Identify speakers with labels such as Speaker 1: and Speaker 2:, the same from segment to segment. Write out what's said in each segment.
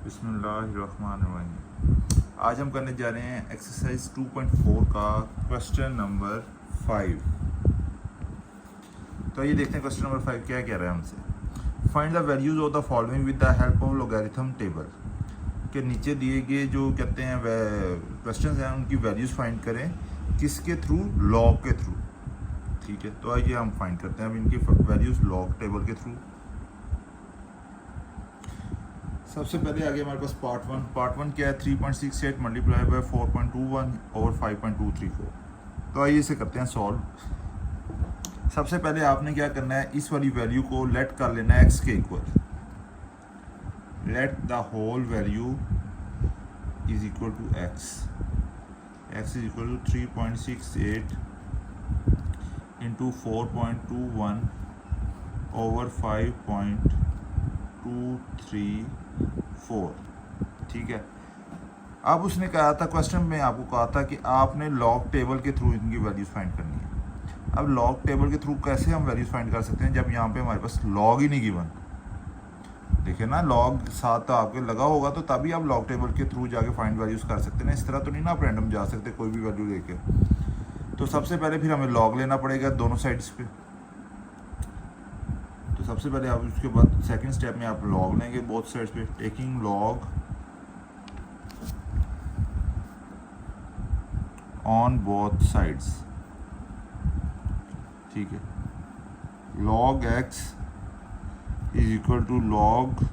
Speaker 1: बिस्मिल्लाहिर्रहमानिर्रहीम। आज हम करने जा रहे हैं एक्सरसाइज 2.4 का क्वेश्चन नंबर 5। तो ये देखते हैं क्वेश्चन नंबर 5 क्या कह रहा है हमसे। Find the values of the following with the help of logarithm table. के नीचे दिए गए जो कहते हैं क्वेश्चन हैं उनकी वैल्यूज फाइंड करें, किसके थ्रू? लॉग के थ्रू। ठीक है, तो आइए हम फाइंड करते हैं अब इनकी वैल्यूज लॉग टेबल के थ्रू। सबसे पहले आगे हमारे पास पार्ट वन क्या है? 3.68 मल्टीप्लाई बाय 4.21 और 5.234। तो आइए इसे करते हैं सॉल्व। सबसे पहले आपने क्या करना है, इस वाली वैल्यू को लेट कर लेना है x के equal. Let the whole value is equal to x is equal to 3.68 into 4.21 over 5.234। ठीक है, अब उसने कहा था क्वेश्चन में, आपको कहा था कि आपने लॉग टेबल के थ्रू इनकी वैल्यूज फाइंड करनी है। अब लॉग टेबल के थ्रू कैसे हम वैल्यूज फाइंड कर सकते हैं जब यहाँ पे हमारे पास लॉग ही नहीं गिवन। देखिए ना, लॉग साथ तो आपके लगा होगा तो तभी आप लॉग टेबल के थ्रू जाके फाइंड वैल्यूज कर सकते हैं। इस तरह तो नहीं ना आप रैंडम जा सकते कोई भी वैल्यू लेके। तो सबसे पहले फिर हमें लॉग लेना पड़ेगा दोनों साइड्स पे। तो सबसे पहले आप उसके बाद सेकंड स्टेप में आप लॉग लेंगे बोथ साइड्स पे, taking log on both sides. ठीक है, log x is equal to log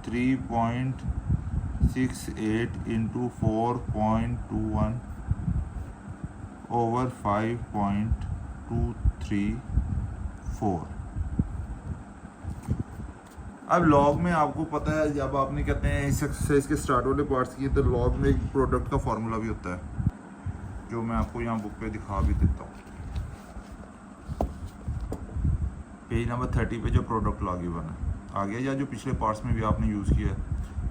Speaker 1: 3.68 into 4.21 over 5.234। अब लॉग में आपको पता है, जब आपने कहते हैं इस एक्सरसाइज के स्टार्ट वाले पार्ट्स किए तो लॉग में एक प्रोडक्ट का फार्मूला भी होता है जो मैं आपको यहाँ बुक पे दिखा भी देता हूँ। पेज नंबर 30 पे जो प्रोडक्ट लॉग गिवन है आ गया, या जो पिछले पार्ट्स में भी आपने यूज़ किया है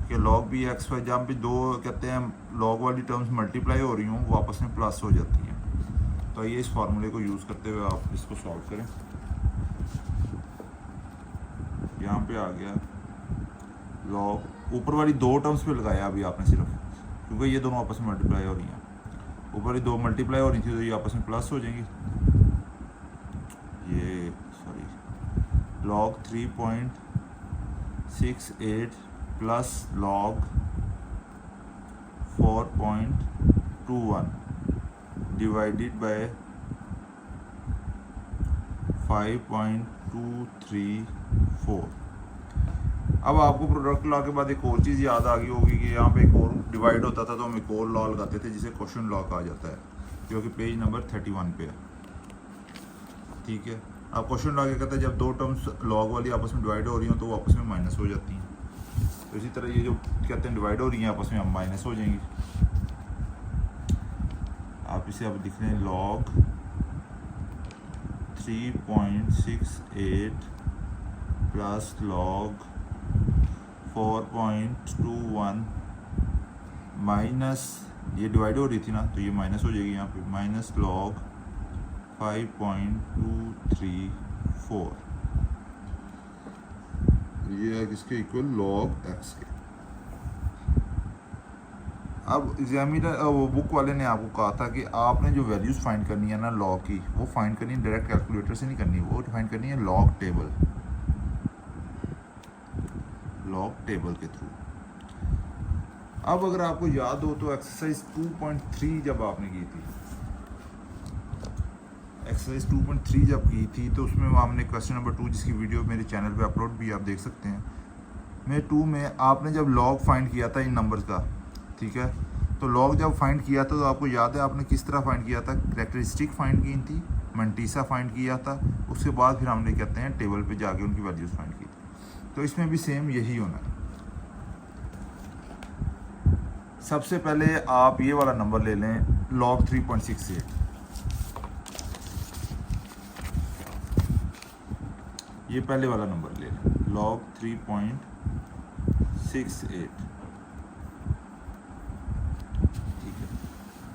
Speaker 1: कि लॉग भी एक्स वाई, जहाँ पे दो कहते हैं लॉग वाली टर्म्स मल्टीप्लाई हो रही हूँ वो आपस में प्लस हो जाती हैं। तो ये इस फार्मूले को यूज़ करते हुए आप इसको सॉल्व करें। यहाँ पे आ गया लॉग, ऊपर वाली दो टर्म्स पे लगाया अभी आपने सिर्फ, क्योंकि ये दोनों आपस में मल्टीप्लाई हो रही हैं। ऊपर वाली दो मल्टीप्लाई हो रही थी तो ये आपस में प्लस हो जाएंगी। ये sorry, log 3.68 plus log 4.21 divided by 5.234। अब आपको प्रोडक्ट लॉ के बाद एक और चीज़ याद आ गई होगी कि यहाँ पे एक और डिवाइड होता था तो हम एक और लॉ लगाते थे जिसे क्वेश्चन लॉ कहा जाता है, जो कि पेज नंबर 31 पे है। ठीक है, अब क्वेश्चन लॉ क्या कहता है, जब दो टर्म्स लॉग वाली आपस में डिवाइड हो रही हो तो वो आपस में माइनस हो जाती हैं। तो इसी तरह ये जो कहते हैं डिवाइड हो रही हैं आपस में हम माइनस हो जाएंगी। आप इसे अब लिख रहे हैं लॉग 3.68 प्लस लॉग 4.21 माइनस, ये डिवाइड हो रही थी ना तो ये माइनस हो जाएगी यहाँ पे, माइनस लॉग 5.234। ये है किसके इक्वल? लॉग एक्स के। अब एग्जामिनर वो बुक वाले ने आपको कहा था कि आपने जो वैल्यूज फाइंड करनी है ना लॉग की, वो फाइंड करनी है डायरेक्ट कैलकुलेटर से नहीं करनी, वो फाइंड करनी है लॉग टेबल, लॉग टेबल के थ्रू। अब अगर आपको याद हो तो एक्सरसाइज 2.3 जब आपने की थी, एक्सरसाइज 2.3 जब की थी तो उसमें हमने क्वेश्चन नंबर 2, जिसकी वीडियो मेरे चैनल पे अपलोड भी आप देख सकते हैं, में 2 में आपने जब लॉग फाइंड किया था इन नंबर्स का, ठीक है, तो लॉग जब फाइंड किया था तो आपको याद है आपने किस तरह फाइंड किया था? कैरेक्टरिस्टिक फाइंड की थी, मंटीसा फाइंड किया था, उसके बाद फिर हमने कहते हैं टेबल पे जाके उनकी वैल्यूज फाइंड की थी। तो इसमें भी सेम यही होना है। सबसे पहले आप ये वाला नंबर ले लें, log 3.68। ये पहले वाला नंबर ले लें, log 3.68। ठीक है,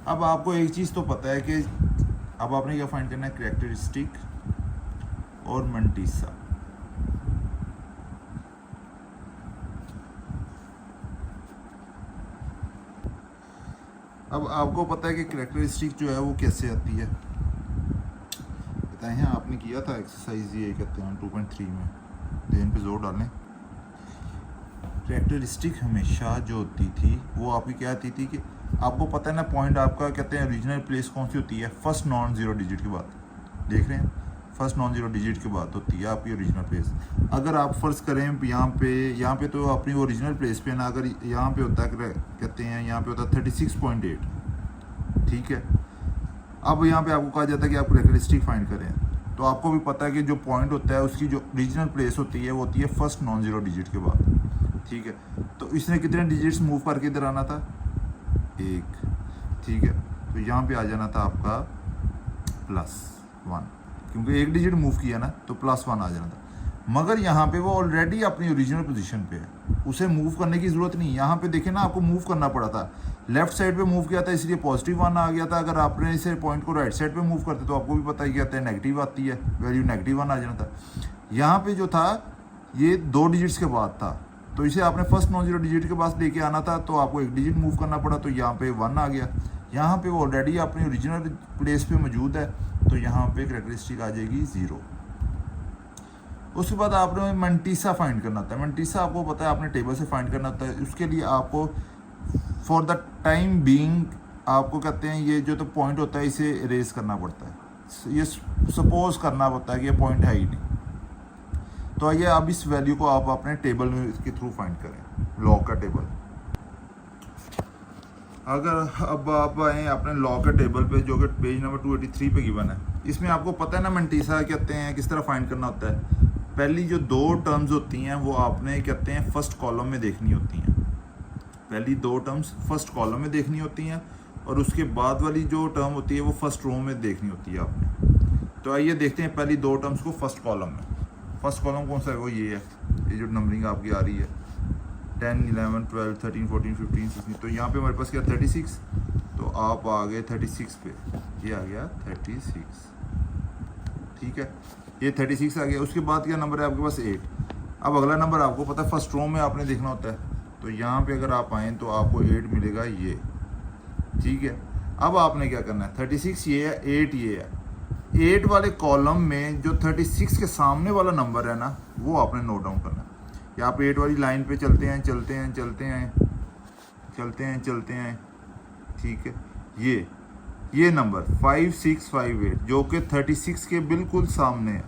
Speaker 1: अब आपको एक चीज़ तो पता है कि अब आपने क्या फाइंड करना है? कैरेक्टरिस्टिक और मंटीसा। अब आपको पता है कि कैरेक्टरिस्टिक जो है वो कैसे आती है, बताएं हैं, आपने किया था एक्सरसाइज ये कहते हैं 2.3 में, ध्यान पे जोर डालें। कैरेक्टरिस्टिक हमेशा जो होती थी वो आपकी क्या आती थी कि आपको पता है ना पॉइंट आपका कहते हैं ओरिजिनल प्लेस कौन सी होती है, फर्स्ट नॉन ज़ीरो डिजिट के बाद, देख रहे हैं, फर्स्ट नॉन ज़ीरो डिजिट के बाद होती है आपकी ओरिजिनल प्लेस। अगर आप फ़र्ज़ करें यहाँ पे तो अपनी ओरिजिनल प्लेस पे ना, अगर यहाँ पे होता है कहते हैं यहाँ पे होता है 36.8, ठीक है। अब यहाँ पे आपको कहा जाता है कि आप कैरेक्टरिस्टिक फाइंड करें, तो आपको भी पता है कि जो पॉइंट होता है उसकी जो ओरिजिनल प्लेस होती है वो होती है फर्स्ट नॉन ज़ीरो डिजिट के बाद, ठीक है। तो इसने कितने डिजिट्स मूव करके इधर आना था, 1, ठीक है। तो यहाँ पे आ जाना था आपका +1, क्योंकि 1 डिजिट मूव किया ना तो +1 आ जाना था। मगर यहाँ पे वो ऑलरेडी अपनी ओरिजिनल पोजीशन पे है, उसे मूव करने की ज़रूरत नहीं। यहाँ पे देखें ना, आपको मूव करना पड़ा था, लेफ्ट साइड पे मूव किया था इसलिए +1 आ गया था। अगर आपने इसे पॉइंट को राइट साइड पे मूव करते तो आपको भी पता ही कहते हैं नेगेटिव आती है, वैल्यू -1 आ जाना था। यहाँ पे जो था ये 2 डिजिट्स के बाद था, तो इसे आपने फर्स्ट नॉन ज़ीरो डिजिट के पास लेके आना था, तो आपको 1 डिजिट मूव करना पड़ा, तो यहाँ पे 1 आ गया। यहाँ पे वो ऑलरेडी अपनी ओरिजिनल प्लेस पे मौजूद है, तो यहाँ पे कैरेक्टरिस्टिक आ जाएगी 0। उसके बाद आपने मंटीसा फाइंड करना होता है। मंटीसा आपको पता है आपने टेबल से फाइंड करना होता है। उसके लिए आपको फॉर द टाइम बीइंग आपको कहते हैं ये जो तो पॉइंट होता है इसे इरेज करना पड़ता है, ये सपोज करना पड़ता है कि ये पॉइंट है ही नहीं। तो आइए अब इस वैल्यू को आप अपने टेबल में के थ्रू फाइंड करें, लॉग का टेबल। अगर अब आप आए अपने लॉग का टेबल पे जो कि पेज नंबर 283 पे गिवन है, इसमें आपको पता है ना मंटीसा कहते हैं किस तरह फाइंड करना होता है। पहली जो 2 टर्म्स होती हैं वो आपने कहते हैं फर्स्ट कॉलम में देखनी होती हैं, पहली 2 टर्म्स फर्स्ट कॉलम में देखनी होती हैं, और उसके बाद वाली जो टर्म होती है वो फर्स्ट रो में देखनी होती है आपने। तो आइए देखते हैं पहली 2 टर्म्स को फर्स्ट कॉलम में। फर्स्ट कॉलम कौन सा है, वो ये है, ये जो नंबरिंग आपकी आ रही है 10, 11, 12, 13, 14, 15, 16। तो यहाँ पे हमारे पास क्या 36, तो आप आ गए 36 पे, ये आ गया 36, ठीक है, ये 36 आ गया। उसके बाद क्या नंबर है आपके पास 8। अब अगला नंबर आपको पता है फर्स्ट रो में आपने देखना होता है, तो यहाँ पे अगर आप आएँ तो आपको 8 मिलेगा ये, ठीक है। अब आपने क्या करना है, 36 ये है, 8 ये है, 8 वाले कॉलम में जो 36 के सामने वाला नंबर है ना वो आपने नोट डाउन करना है। या आप 8 वाली लाइन पे चलते हैं चलते हैं चलते हैं चलते हैं चलते हैं, ठीक है। ये नंबर 5658 जो कि 36 के बिल्कुल सामने है,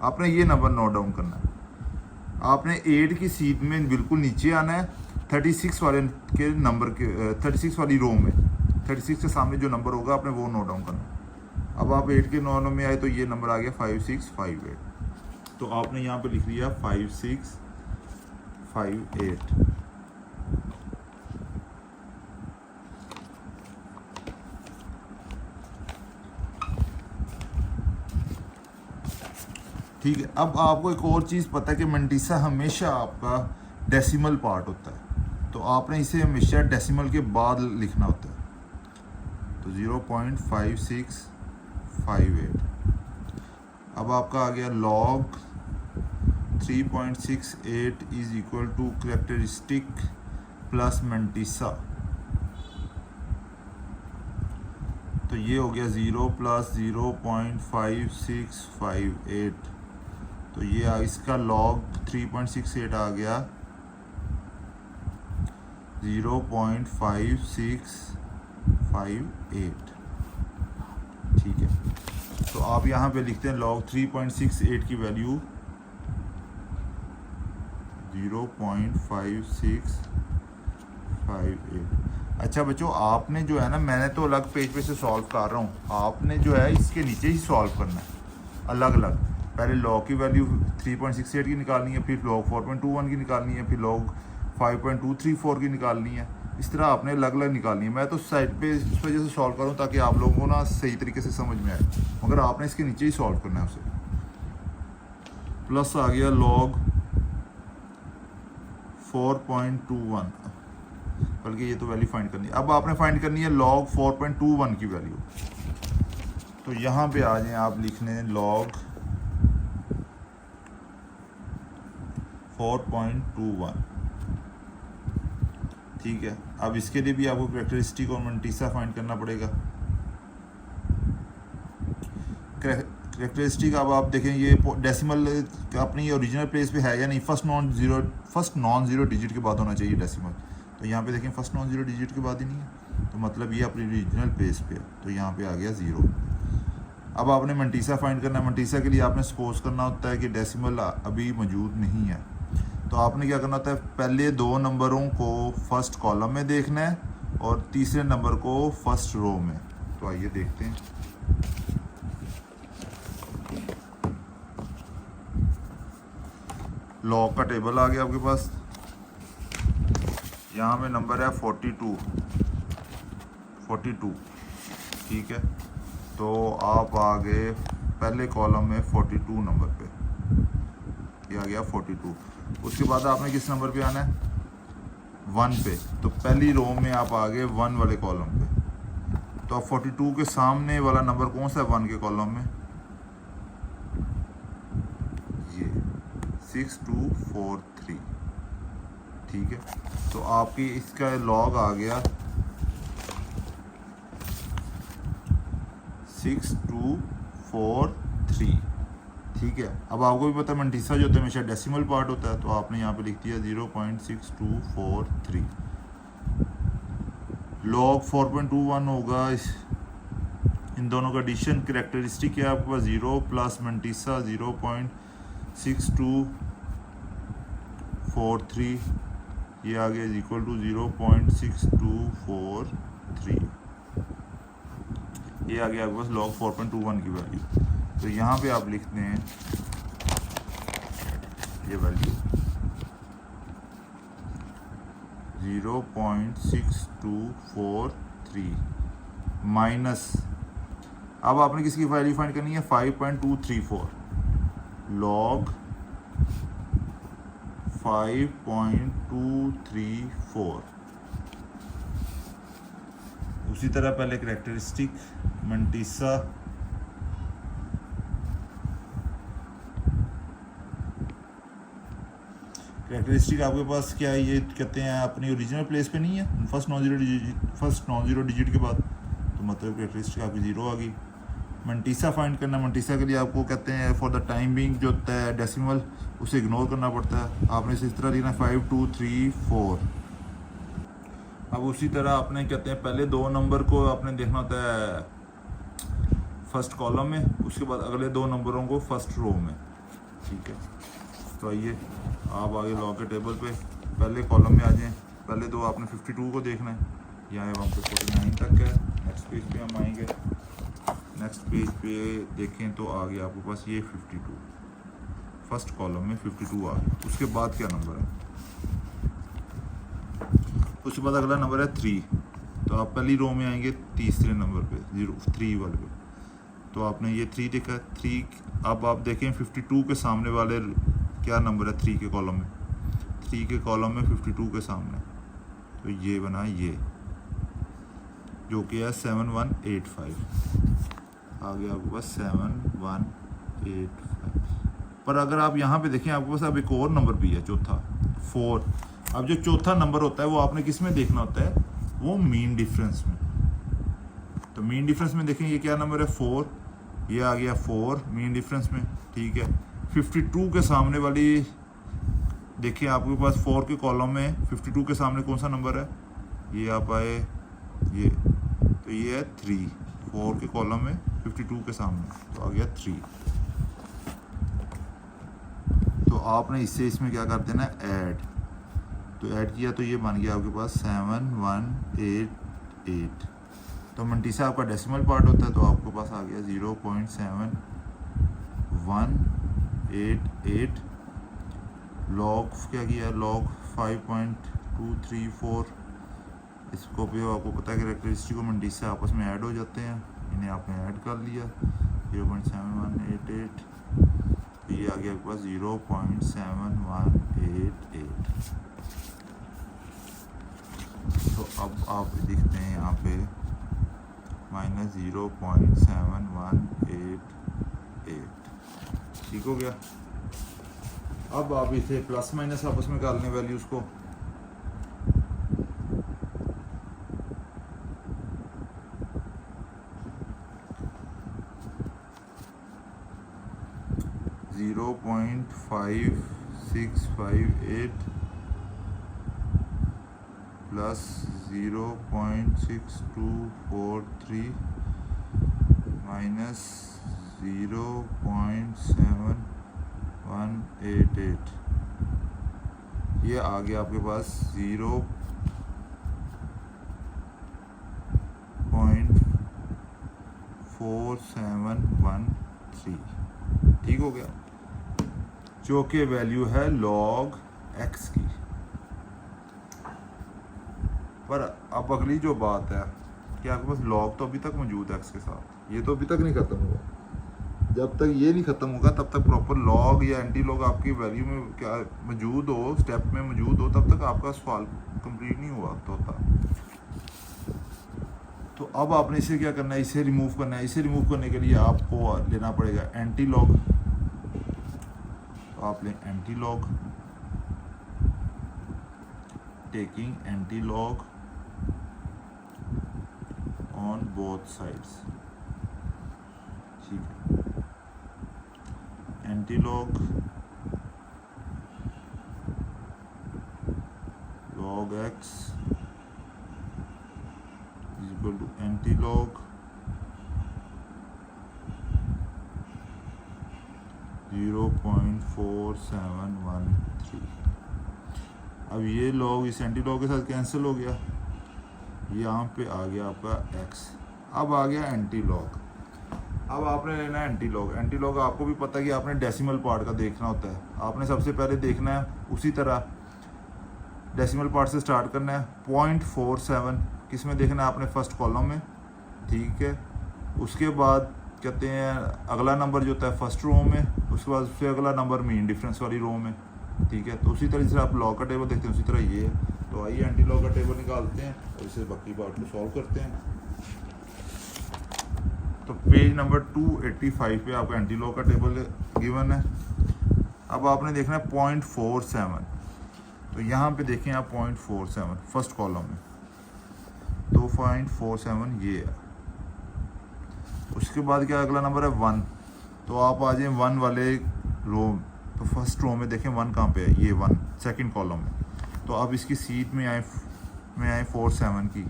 Speaker 1: आपने ये नंबर नोट डाउन करना है। आपने 8 की सीट में बिल्कुल नीचे आना है, 36 वाले के नंबर के 36 वाली रो में 36 के सामने जो नंबर होगा आपने वो नोट डाउन करना है। अब आप 8 के 9 में आए तो ये नंबर आ गया 5658, तो आपने यहाँ पे लिख लिया 5658। ठीक है। अब आपको एक और चीज़ पता है कि मंटीसा हमेशा आपका डेसिमल पार्ट होता है, तो आपने इसे हमेशा डेसिमल के बाद लिखना होता है। तो 0.5658। अब आपका आ गया log 3.68 is equal to characteristic plus mantissa, तो ये हो गया 0 + 0.5658, तो ये इसका लॉग 3.68 आ गया 0.5658, ठीक है। तो आप यहाँ पे लिखते हैं लॉग 3.68 की वैल्यू 0.5658। अच्छा बच्चों, आपने जो है ना, मैंने तो अलग पेज पे से सॉल्व कर रहा हूँ, आपने जो है इसके नीचे ही सॉल्व करना है अलग अलग। पहले लॉग की वैल्यू 3.68 की निकालनी है, फिर लॉग 4.21 की निकालनी है, फिर लॉग 5.234 की निकालनी है। इस तरह आपने अलग अलग निकालनी है। मैं तो साइड पे इस वजह से सॉल्व करूँ ताकि आप लोगों को ना सही तरीके से समझ में आए, मगर आपने इसके नीचे ही सॉल्व करना है उसे। प्लस आ गया लॉग 4.21, बल्कि ये तो वैल्यू फाइंड करनी है। अब आपने फाइंड करनी है लॉग 4.21 की वैल्यू, तो यहाँ पे आ जाए आप लिखने लॉग 4.21, ठीक है। अब इसके लिए भी आपको करेक्टरिस्टिक और मंटीसा फाइंड करना पड़ेगा। करेक्टरिस्टिक अब आप देखें ये डेसिमल अपनी ओरिजिनल प्लेस पे है या नहीं, फर्स्ट नॉन ज़ीरो डिजिट के बाद होना चाहिए डेसिमल। तो यहाँ पे देखें फर्स्ट नॉन ज़ीरो डिजिट के बाद ही नहीं है, तो मतलब ये अपनी ओरिजिनल प्लेस पे है, तो यहाँ पे आ गया 0। अब आपने मंटीसा फाइंड करना है। मंटीसा के लिए आपने सपोज करना होता है कि डेसिमल अभी मौजूद नहीं है, तो आपने क्या करना होता है, पहले 2 नंबरों को फर्स्ट कॉलम में देखना है और तीसरे नंबर को फर्स्ट रो में। तो आइए देखते हैं। लॉग का टेबल आ गया आपके पास। यहाँ में नंबर है 42, ठीक है। तो आप आ गए पहले कॉलम में 42 नंबर पे, ये आ गया 42। उसके बाद आपने किस नंबर पे आना है, 1 पे। तो पहली रो में आप आ गए 1 वाले कॉलम पे। तो अब 42 के सामने वाला नंबर कौन सा है 1 के कॉलम में, ये 6243, ठीक है। तो आपकी इसका लॉग आ गया 6243, ठीक है। अब आपको भी पता है मंटीसा जो होता है हमेशा डेसिमल पार्ट होता है, तो आपने यहाँ पे लिख दिया 0.6243। लॉग 4.21 होगा इन दोनों का एडिशन। करेक्टरिस्टिक है आपके पास 0 प्लस मंटीसा 0.6243, ये आ गया इक्वल टू 0.6243, ये आ गया आपके पास लॉग 4.21 की वैल्यू। तो यहाँ पे आप लिखते हैं ये वैल्यू 0.6243 माइनस, अब आपने किसकी वैल्यू फाइंड करनी है 5.234, लॉग 5.234। उसी तरह पहले करेक्टरिस्टिक मंटीसा करेक्टरिस्टिक आपके पास क्या है, ये कहते हैं अपनी ओरिजिनल प्लेस पे नहीं है, फर्स्ट नॉन ज़ीरो डिजिट के बाद, तो मतलब करेक्टरिस्टिक आपकी 0 आ गई। मंटीसा फाइंड करना, मंटीसा के लिए आपको कहते हैं फॉर द टाइम बिंग जो होता है डेसिमल उसे इग्नोर करना पड़ता है। आपने इस तरह लिखना 5234। अब उसी तरह आपने कहते हैं पहले 2 नंबर को आपने देखना होता है फर्स्ट कॉलम में, उसके बाद अगले 2 नंबरों को फर्स्ट रो में, ठीक है। तो आइए आप आगे लॉग के टेबल पे पहले कॉलम में आ जाएं। पहले 2 आपने 52 को देखना है, यहाँ वहाँ पे 49 तक है। नेक्स्ट पेज पे हम आएंगे, नेक्स्ट पेज पे देखें तो आ गया आपके पास ये 52, फर्स्ट कॉलम में 52 आ गया। उसके बाद क्या नंबर है, उसके बाद अगला नंबर है 3, तो आप पहली रो में आएंगे तीसरे नंबर पे 3 वाले पे। तो आपने ये 3 देखा, 3। अब आप देखें 52 के सामने वाले क्या नंबर है 3 के कॉलम में, 3 के कॉलम में 52 के सामने, तो ये बना ये जो कि है 7185, आ गया आपके पास 7185। पर अगर आप यहाँ पे देखें आपके पास अब एक और नंबर भी है, चौथा 4। अब जो चौथा नंबर होता है वो आपने किस में देखना होता है, वो मीन डिफरेंस में। तो मीन डिफरेंस में देखें ये क्या नंबर है 4, ये आ गया 4 मीन डिफरेंस में, ठीक है। 52 के सामने वाली देखिए आपके पास 4 के कॉलम में 52 के सामने कौन सा नंबर है, ये आप आए ये, तो ये है 3, 4 के कॉलम में 52 के सामने, तो आ गया 3। तो आपने इससे इसमें क्या कर देना ऐड, तो ऐड किया तो ये बन गया आपके पास 7188। तो मंटीसा आपका डेसिमल पार्ट होता है, तो आपके पास आ गया 0.7188। लॉग क्या किया, लॉग 5.234। इसको भी आपको पता है कि करेक्टरिस्टिक और मंटीसा आपस में ऐड हो जाते हैं, इन्हें आपने ऐड कर लिया 0.7188, तो ये आ गया आपके पास 0.7188। तो अब आप देखते हैं यहाँ पे -0.7188, ठीक हो गया। अब आप इसे प्लस माइनस आपस में कर लें वैल्यूज़ को, 0.5658 प्लस 0.6243 माइनस 0.7188, ये आ गया आपके पास 0.4713। ठीक हो गया, जो कि वैल्यू है log x की। पर अब अगली जो बात है कि आपके पास log तो अभी तक मौजूद है x के साथ, ये तो अभी तक नहीं ख़त्म हुआ। जब तक ये नहीं ख़त्म होगा तब तक प्रॉपर log या एंटी लॉग आपकी वैल्यू में क्या मौजूद हो, स्टेप में मौजूद हो, तब तक आपका सवाल कंप्लीट नहीं हुआ होता। तो अब आपने इसे क्या करना है, इसे रिमूव करना है। इसे रिमूव करने के लिए आपको लेना पड़ेगा एंटी लॉग। तो आप लें anti log, taking anti log on both sides. ठीक है, anti log log x is equal to anti log (0.4713). अब ये लॉग इस एंटी लॉग के साथ कैंसिल हो गया, यहाँ पे आ गया आपका x। अब आ गया एंटी लॉग। अब आपने लेना है एंटी लॉग। एंटी लॉग आपको भी पता है कि आपने डेसिमल पार्ट का देखना होता है। आपने सबसे पहले देखना है उसी तरह डेसिमल पार्ट से स्टार्ट करना है। 0.47 किस में देखना है आपने, फर्स्ट कॉलम में। ठीक है, उसके बाद कहते हैं अगला नंबर जो होता है फर्स्ट रो में, उसके बाद उससे अगला नंबर मीन डिफरेंस वाली रो में। ठीक है, तो उसी तरह से आप लॉग का टेबल देखते हैं उसी तरह ये है। तो आइए एंटी लॉग का टेबल निकालते हैं और इसे बाकी पार्ट को सॉल्व करते हैं। तो पेज नंबर 285 पे आपका एंटी लॉग का टेबल गिवन है। अब आपने देखना है 0.47। तो यहाँ पे देखें आप 0.47 फर्स्ट कॉलम में, तो 0.47 ये है। उसके बाद क्या अगला नंबर है 1। तो आप आ जाए 1 वाले रो, तो फर्स्ट रो में देखें 1 कहाँ पे है, ये 1 सेकंड कॉलम में। तो अब इसकी सीट में आए 47 की,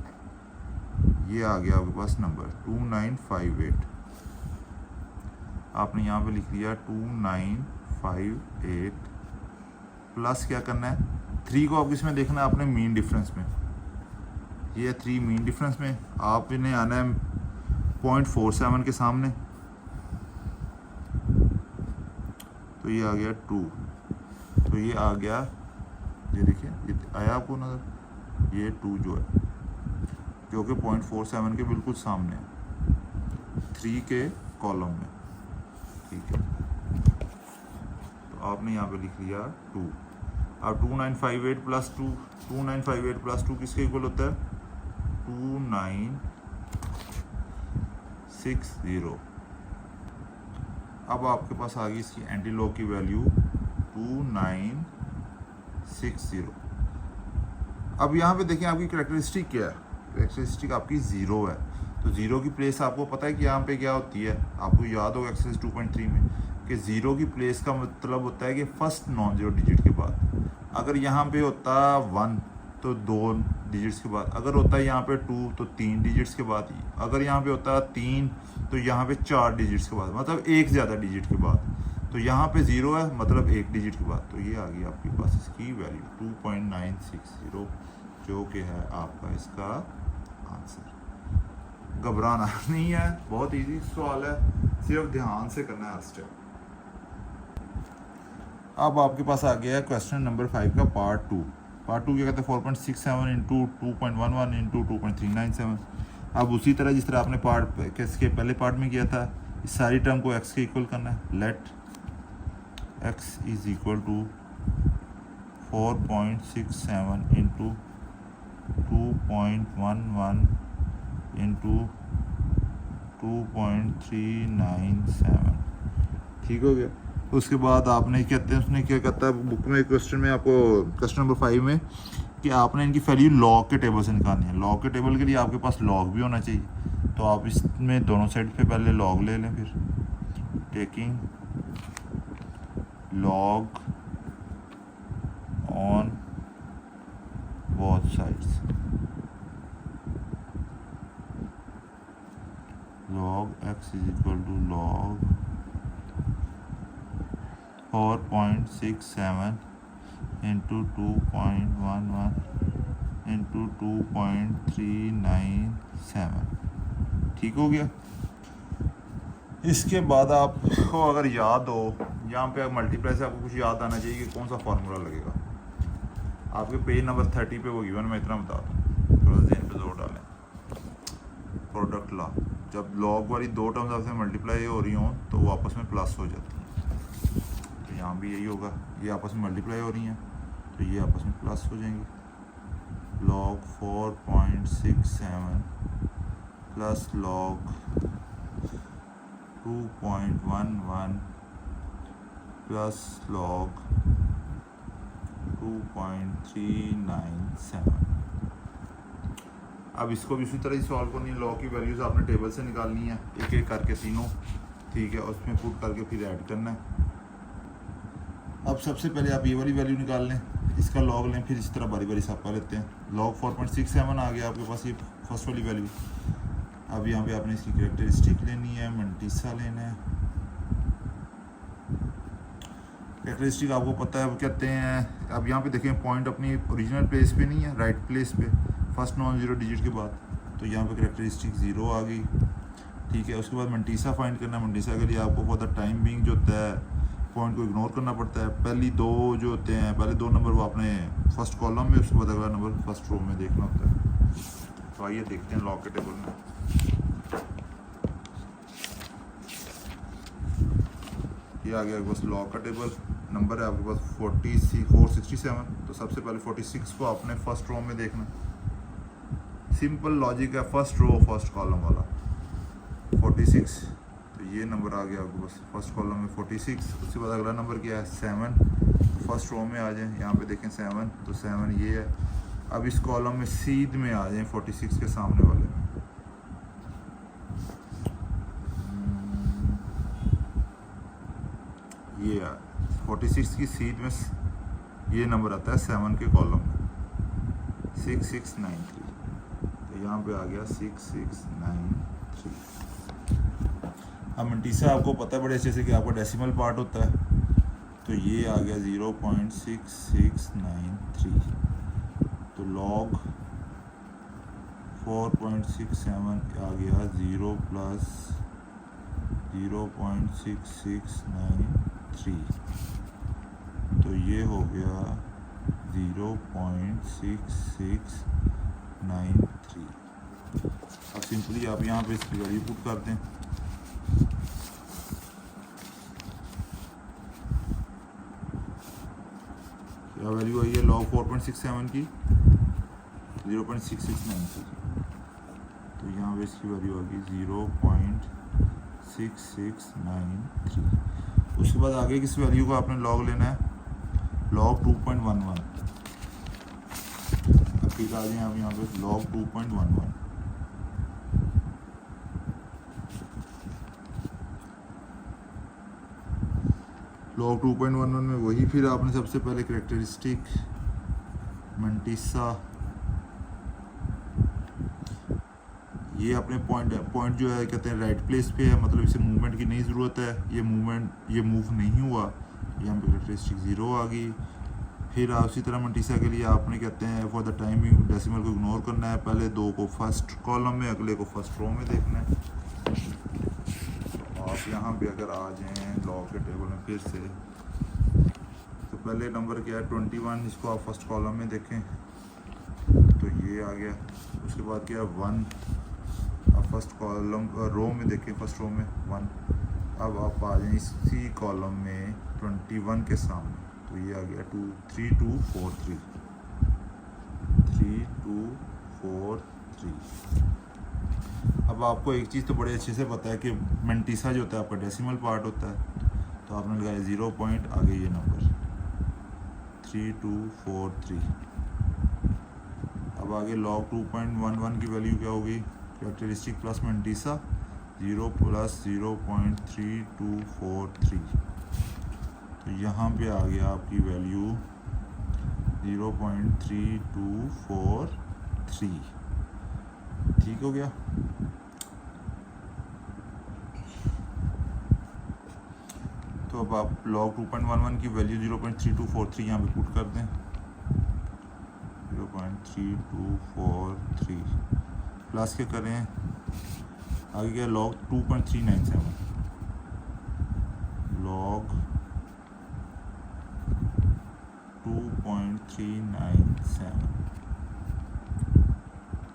Speaker 1: ये आ गया आपके पास नंबर 2958। आपने यहाँ पे लिख लिया 2958 प्लस क्या करना है 3 को आप किस में देखना है आपने, मीन डिफरेंस में। ये 3 मीन डिफरेंस में आप इन्हें आना है 0.47 के सामने, तो ये आ गया 2। तो ये आ गया, ये देखिए ये आया आपको नजर, ये 2 जो है जो कि 0.47 के बिल्कुल सामने है 3 के कॉलम में। ठीक है, तो आपने यहाँ पे लिख लिया 2। अब 2958 प्लस 2, 2958 प्लस 2 किसके इक्वल होता है 2960। अब आपके पास आ गई इसकी एंटी लॉग की वैल्यू 2960। अब यहाँ पे देखिए आपकी कैरेक्टरिस्टिक क्या है, कैरेक्टरिस्टिक आपकी 0 है। तो 0 की प्लेस आपको पता है कि यहाँ पे क्या होती है, आपको याद होगा एक्सरसाइज 2.3 में कि 0 की प्लेस का मतलब होता है कि फर्स्ट नॉन जीरो डिजिट के बाद। अगर यहाँ पे होता 1 तो 2 डिजिट्स के बाद, अगर होता है यहाँ पे 2 तो 3 डिजिट्स के बाद, अगर यहाँ पे होता है 3 तो यहाँ पे 4 डिजिट्स के बाद, मतलब एक ज़्यादा डिजिट के बाद। तो यहाँ पे 0 है मतलब एक डिजिट के बाद। तो ये आ गई आपके पास इसकी वैल्यू 2.960, जो कि है आपका इसका आंसर। घबराना नहीं है, बहुत इजी सवाल है, सिर्फ ध्यान से करना है हर स्टेप। अब आपके पास आ गया है क्वेश्चन नंबर 5 का पार्ट 2। पार्ट 2 क्या कहते हैं 4.67 इंटू 2.11 इंटू 2.397। अब उसी तरह जिस तरह आपने पार्ट के पहले पार्ट में किया था, इस सारी टर्म को x के इक्वल करना है। Let x is equal to 4.67 into 2.11 into 2.397। ठीक हो गया। उसके बाद आपने कहते हैं उसने क्या कहता है बुक में क्वेश्चन में आपको क्वेश्चन नंबर 5 में कि आपने इनकी वैल्यू लॉग के टेबल से निकालनी है। लॉग के टेबल के लिए आपके पास लॉग भी होना चाहिए, तो आप इसमें दोनों साइड पे पहले लॉग ले लें, फिर taking log on both sides, log x is equal to log 4.67 into 2.11 into 2.397। ठीक हो गया। इसके बाद आपको अगर याद हो, यहाँ पे मल्टीप्लाई से आपको कुछ याद आना चाहिए कि कौन सा फार्मूला लगेगा। आपके पेज नंबर 30 पे वो गिवन, मैं इतना बता दूँ, थोड़ा सा ज़हन पे जोर डालें। प्रोडक्ट लॉ, जब लॉग वाली दो टर्म्स आपसे मल्टीप्लाई हो रही हों तो वो आपस में प्लस हो जाती हैं। तो यहाँ भी यही होगा, ये आपस में मल्टीप्लाई हो रही हैं तो ये आपस में प्लस हो जाएंगी। log 4.67 plus log 2.11 plus log 2.397। अब इसको भी उसी तरह ही सॉल्व करनी है। लॉग की वैल्यूज़ आपने टेबल से निकालनी है एक एक करके तीनों, ठीक है, उसमें पुट करके फिर ऐड करना है। अब सबसे पहले आप ये वाली वैल्यू निकाल लें, इसका लॉग लें, फिर इस तरह बारी बारी सापा लेते हैं। log 4.67 आ गया आपके पास, ये फर्स्ट वाली वैल्यू। अब यहाँ पे आपने इसकी कैरेक्टरिस्टिक लेनी है, मंटीसा लेना है। कैरेक्टरिस्टिक आपको पता है वो कहते हैं, अब यहाँ पे देखें पॉइंट अपनी ओरिजिनल प्लेस पे नहीं है, राइट प्लेस पे, फर्स्ट नॉन ज़ीरो डिजिट के बाद, तो यहाँ पे कैरेक्टरिस्टिक 0 आ गई, ठीक है। उसके बाद मंटीसा फाइंड करना है। मंटीसा के लिए आपको फॉर द टाइम बिंग जो होता है पॉइंट को इग्नोर करना पड़ता है। पहली दो जो होते हैं, पहले दो नंबर वो आपने फर्स्ट कॉलम में, उसके बाद अगला नंबर फर्स्ट रो में देखना होता है। तो आइए देखते हैं लॉग के टेबल में। ये आ गया आपके पास लॉग का टेबल, नंबर है आपके पास 467। तो सबसे पहले 46 को आपने फर्स्ट रो में देखना। सिंपल लॉजिक है, फर्स्ट रो फर्स्ट कॉलम वाला 46, तो ये नंबर आ गया आपके पास फर्स्ट कॉलम में 46। उसके बाद अगला नंबर क्या है 7, तो फर्स्ट रो में आ जाएं, यहाँ पे देखें 7, तो 7 ये है। अब इस कॉलम में सीध में आ जाएं 46 के सामने वाले में, ये 46 की सीध में ये नंबर आता है 7 के कॉलम में 6693, तो यहाँ पे आ गया 6693। अब मंटीसा आपको पता है बड़े अच्छे से कि आपका डेसिमल पार्ट होता है, तो ये आ गया 0.6693। तो log 4.67 आ गया 0 प्लस 0.6693, तो ये हो गया 0.6693। अब सिंपली आप यहाँ पे इसकी वैल्यू पुट कर दें। क्या वैल्यू आई है log 4.67 की 0.6693, तो यहाँ पे इसकी वैल्यू होगी 0.6693। उसके बाद आगे किस वैल्यू को आपने लॉग लेना है, log 2.11। अब ठीक आ जाए आप यहाँ पे log 2.11, log 2.11 में वही फिर आपने सबसे पहले कैरेक्टरिस्टिक मंटीसा, ये अपने पॉइंट जो है कहते हैं राइट प्लेस पे है, मतलब इसे मूवमेंट की नहीं ज़रूरत है, ये मूव नहीं हुआ, यहाँ पे कैरेक्टरिस्टिक 0 आ गई। फिर उसी तरह मंटीसा के लिए आपने कहते हैं फॉर द टाइमिंग डेसिमल को इग्नोर करना है, पहले दो को फर्स्ट कॉलम में, अगले को फर्स्ट रो में देखना है। तो आप यहाँ पे अगर आ जाएँ लॉग के टेबल में फिर से, तो पहले नंबर क्या है 21, इसको आप फर्स्ट कॉलम में देखें तो ये आ गया। उसके बाद क्या है 1, आप फर्स्ट कॉलम रो में देखें, फर्स्ट रो में 1। अब आप आ जाएँ इसी कॉलम में 21 के सामने, तो ये आ गया 3243, 3243। अब आपको एक चीज़ तो बड़े अच्छे से पता है कि मंटीसा जो होता है आपका डेसिमल पार्ट होता है, तो आपने लगाया 0 पॉइंट आगे ये नंबर 3243। अब आगे log 2.11 की वैल्यू क्या होगी, कैरेक्टरिस्टिक प्लस मंटीसा 0 प्लस 0.3243, तो यहाँ पे आ गया आपकी वैल्यू 0.3243। ठीक हो गया। तो अब आप log 2.11 की वैल्यू 0.3243 यहाँ पे पुट कर दें। 0.3243 प्लस क्या करें, आगे क्या log 2.397, log 2.397।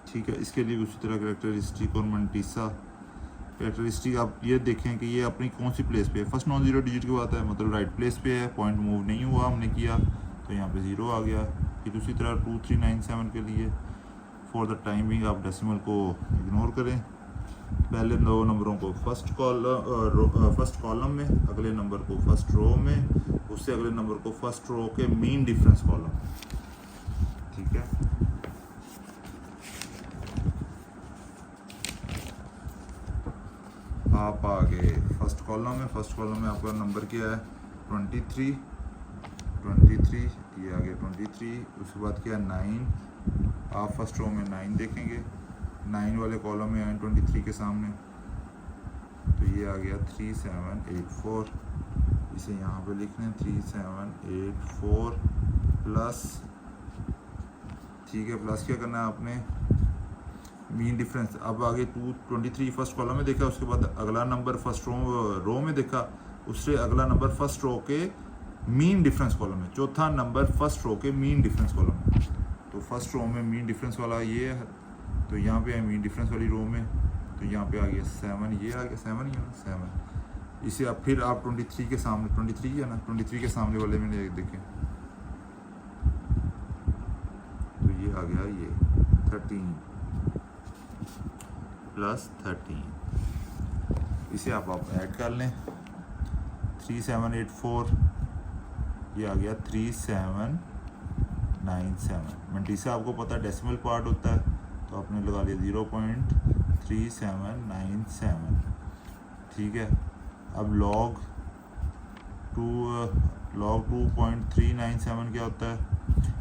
Speaker 1: ठीक है, इसके लिए उसी तरह कैरेक्टरिस्टिक और मंटीसा कैरेक्टरिस्टिक आप ये देखें कि ये अपनी कौन सी प्लेस पे है। फर्स्ट नॉन जीरो डिजिट की बात है, मतलब राइट प्लेस पे है, पॉइंट मूव नहीं हुआ हमने किया तो यहाँ पे 0 आ गया। फिर उसी तरह 2397 के लिए फॉर द टाइम बिंग आप डेसिमल को इग्नोर करें। पहले दो नंबरों को फर्स्ट कॉलम में, अगले नंबर को फर्स्ट रो में, उससे अगले नंबर को फर्स्ट रो के मीन डिफरेंस कॉलम। ठीक है, आप आ गए फर्स्ट कॉलम में। फर्स्ट कॉलम में आपका नंबर क्या है 23, ये आ गया 23। उसके बाद क्या है 9, आप फर्स्ट रो में 9 देखेंगे, 9 वाले कॉलम में आए 23 के सामने, तो ये आ गया 3784। इसे यहाँ पे लिख लें 3784 प्लस, ठीक है, प्लस क्या करना है आपने मीन डिफरेंस। अब आगे 223 फर्स्ट कॉलम में देखा, उसके बाद अगला नंबर फर्स्ट रो में देखा, उससे अगला नंबर फर्स्ट रो के मीन डिफरेंस कॉलम में, चौथा नंबर फर्स्ट रो के मीन डिफरेंस कॉलम में। तो फर्स्ट रो में मीन डिफरेंस वाला ये है, तो यहाँ पे है मीन डिफरेंस वाली रो में, तो यहाँ पे आ गया 7, ये आ गया 7 ही है ना 7। इसे आप फिर आप 23 के सामने, 23 है ना, 23 के सामने वाले में देखें तो ये आ गया ये 13 प्लस 13। इसे आप ऐड कर लें 3784, ये आ गया 3797। मंटीसा आपको पता है डेसिमल पार्ट होता है, तो आपने लगा लिया 0.3797। ठीक है, अब log 2.397 क्या होता है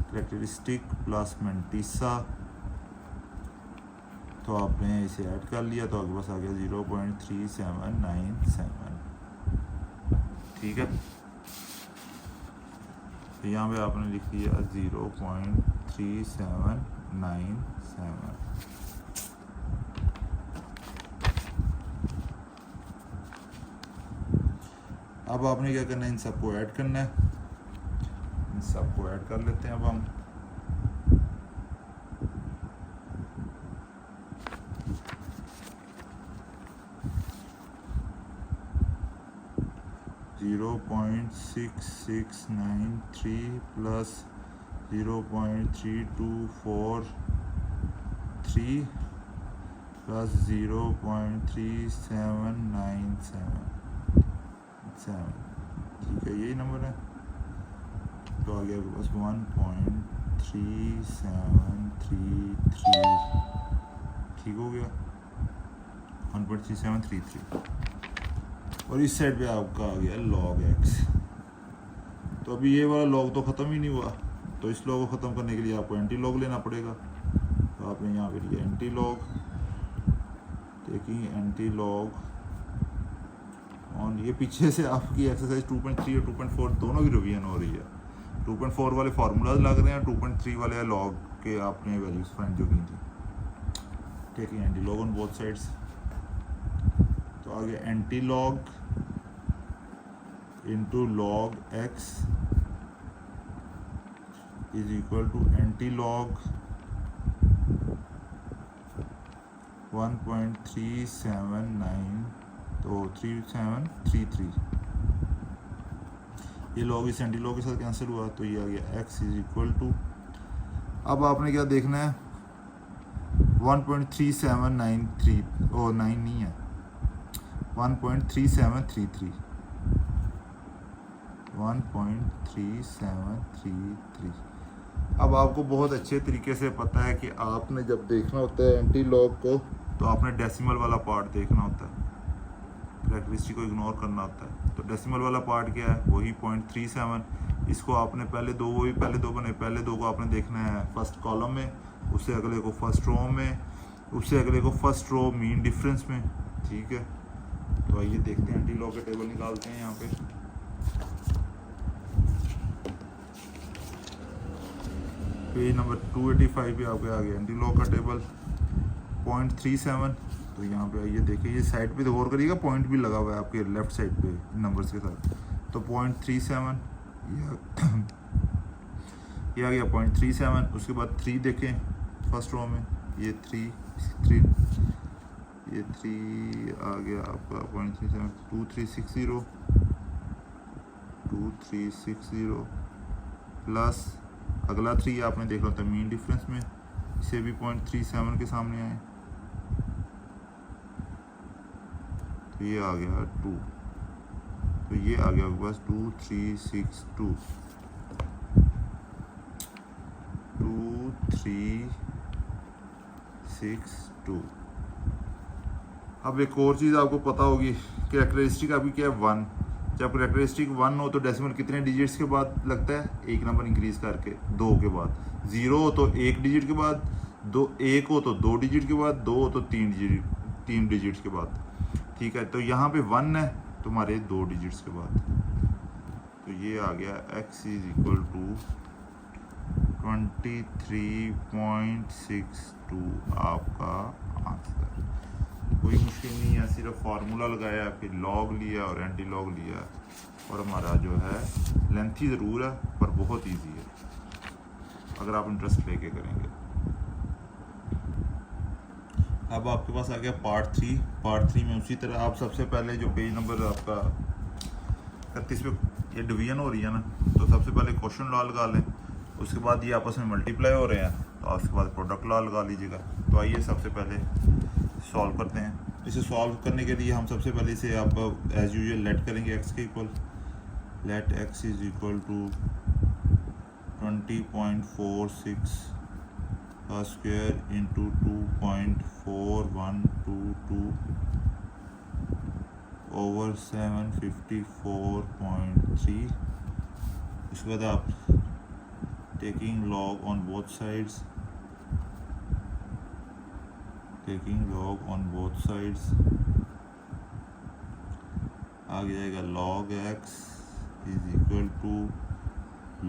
Speaker 1: कैरेक्टरिस्टिक प्लस मंटीसा, तो आपने इसे ऐड कर लिया तो आपके पास आ गया 0.3797। ठीक है, तो यहाँ पे आपने लिख दिया 0.3797। अब आपने क्या करना है, इन सबको ऐड करना है। इन सबको ऐड कर लेते हैं अब हम। .6693 प्लस 0.3243 प्लस 0.3797। ठीक है, यही नंबर है, तो आ गया आपके पास 1.3733। ठीक हो गया 1.3733। और इस साइड पे आपका आ गया log x। तो अभी ये वाला log तो ख़त्म ही नहीं हुआ, तो इस log को ख़त्म करने के लिए आपको एंटी log लेना पड़ेगा। तो आपने यहाँ पे लिया anti log, taking anti log on. ये पीछे से आपकी एक्सरसाइज 2.3 और 2.4 दोनों की रिवीजन हो रही है। 2.4 वाले फार्मूलाज लग रहे हैं, 2.3 वाले log के आपने वैल्यूज फाइंड जो की थी। Taking anti log on both sides, तो आ गया anti log into log x is equal to anti log 1.379, तो 3733। ये log इस एंटी log के साथ कैंसिल हुआ, तो ये आ गया x इज इक्वल टू, अब आपने क्या देखना है 1.3793, ओ 9 नहीं है 1.3733, 1.3733। अब आपको बहुत अच्छे तरीके से पता है कि आपने जब देखना होता है एंटी लॉग को, तो आपने डेसिमल वाला पार्ट देखना होता है। कैरेक्टरिस्टिक को इग्नोर करना होता है। तो डेसिमल वाला पार्ट क्या है, वही 0.37। इसको आपने पहले दो, वो भी पहले दो बने, पहले दो को आपने देखना है फर्स्ट कॉलम में, उससे अगले को फर्स्ट रो में, उससे अगले को फर्स्ट रो मीन डिफरेंस में। ठीक है, तो आइए देखते हैं, एंटी लॉग का टेबल निकालते हैं यहाँ पे। पेज नंबर 285 पे आपके आ गया एंटी लॉग का टेबल 0.37। तो यहाँ पे आइए देखिए, ये साइड पे तो गौर करिएगा, पॉइंट भी लगा हुआ है आपके लेफ्ट साइड पे नंबर्स के साथ। तो 0.37 ये आ गया 0.37। उसके बाद 3 देखें फर्स्ट रो में, ये 3 ये 3 आ गया आपका 0.37, 2360 प्लस अगला 3 आपने देखा था मीन डिफरेंस में, इसे भी 0.37 के सामने आए, तो ये आ गया 2। तो ये आ गया आपके पास 2362। अब एक और चीज़ आपको पता होगी, कैरेक्टरिस्टिक अभी क्या है 1। जब कैरेक्टरिस्टिक 1 हो तो डेसिमल कितने डिजिट्स के बाद लगता है, एक नंबर इंक्रीज करके 2 के बाद। 0 हो तो 1 डिजिट के बाद, 1 हो तो 2 डिजिट के बाद, 2 हो तो 3 डिजिट्स के बाद। ठीक है, तो यहाँ पे 1 है तुम्हारे 2 डिजिट्स के बाद। तो ये आ गया x = 23.62 आपका आंसर। कोई मुश्किल नहीं है, सिर्फ फार्मूला लगाया, फिर लॉग लिया और एंटी लॉग लिया, और हमारा जो है लेंथी ज़रूर है पर बहुत इजी है अगर आप इंटरेस्ट लेके करेंगे। अब आपके पास आ गया पार्ट 3। पार्ट 3 में उसी तरह आप सबसे पहले जो पेज नंबर आपका 31 पे ये डिवीजन हो रही है ना, तो सबसे पहले क्वेश्चन लॉ लगा लें, उसके बाद ये आपस में मल्टीप्लाई हो रहे हैं, तो उसके बाद प्रोडक्ट लॉ लगा लीजिएगा। तो आइए सबसे पहले सॉल्व करते हैं। इसे सॉल्व करने के लिए हम सबसे पहले इसे आप एज यूजुअल लेट करेंगे x के इक्वल, लेट x = 20.46 का स्क्वायर इंटू 2.4122 ओवर 754.3। उसके बाद आप taking log on both sides, आ जाएगा log x =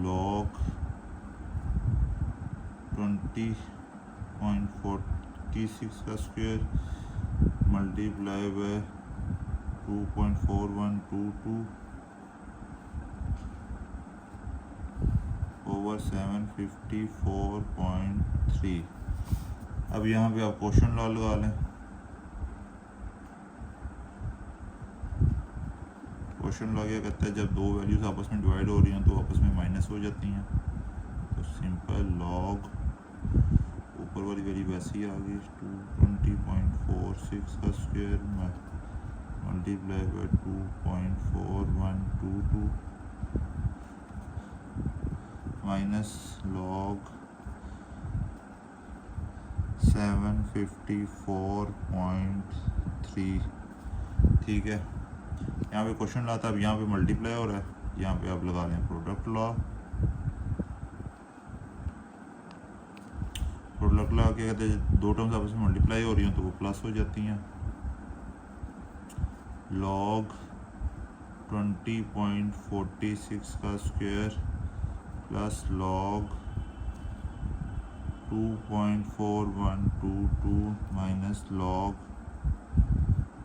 Speaker 1: log 20.46 का स्क्वायर मल्टीप्लाई बाय 2.4122 ओवर 754.3। अब यहाँ पे आप क्वेश्चन लॉ लगा लें। क्वेश्चन लॉ क्या कहता है, जब दो वैल्यूज आपस में डिवाइड हो रही हैं तो आपस में माइनस हो जाती हैं, तो सिंपल लॉग ऊपर वाली वैल्यू वैसे ही आ गई 220.46 का square multiply by 2.4122 minus log 754.3। ठीक है, यहाँ पे क्वेश्चन लॉ था, अब यहाँ पे मल्टीप्लाई हो रहा है, यहाँ पे आप लगा लें प्रोडक्ट लॉ। प्रोडक्ट लॉ क्या कहते हैं, दो टर्म्स आपस में मल्टीप्लाई हो रही हैं तो वो प्लस हो जाती हैं। लॉग 20.46 का square plus log 2.4122 minus log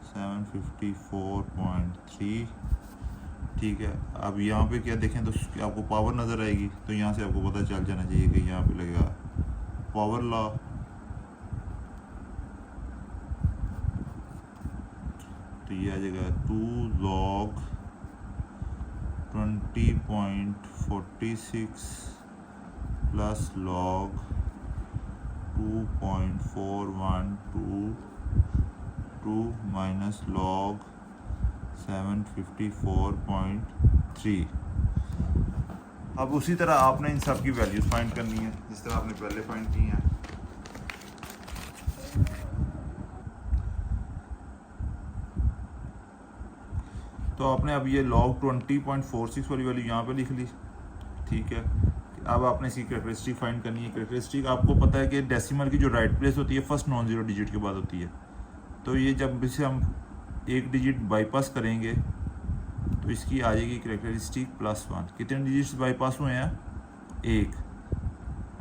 Speaker 1: 754.3। ठीक है, अब यहाँ पे क्या देखें तो आपको पावर नज़र आएगी, तो यहाँ से आपको पता चल जाना चाहिए कि यहाँ पे लगेगा पावर लॉ। तो ये आ जाएगा 2 log 20.46 plus log 2.4122 minus log 754.3। अब उसी तरह आपने इन सब की वैल्यूज फाइंड करनी है जिस तरह आपने पहले फाइंड की हैं। तो आपने अब ये log 20.46 वाली वैल्यू यहाँ पे लिख ली, ठीक है। अब आपने इसकी कैरेक्टरिस्टिक फाइंड करनी है। कैरेक्टरिस्टिक आपको पता है कि डेसिमल की जो राइट प्लेस होती है फर्स्ट नॉन जीरो डिजिट के बाद होती है। तो ये जब इसे हम एक डिजिट बाईपास करेंगे तो इसकी आ जाएगी कैरेक्टरिस्टिक +1। कितने डिजिट्स बाईपास हुए हैं? एक,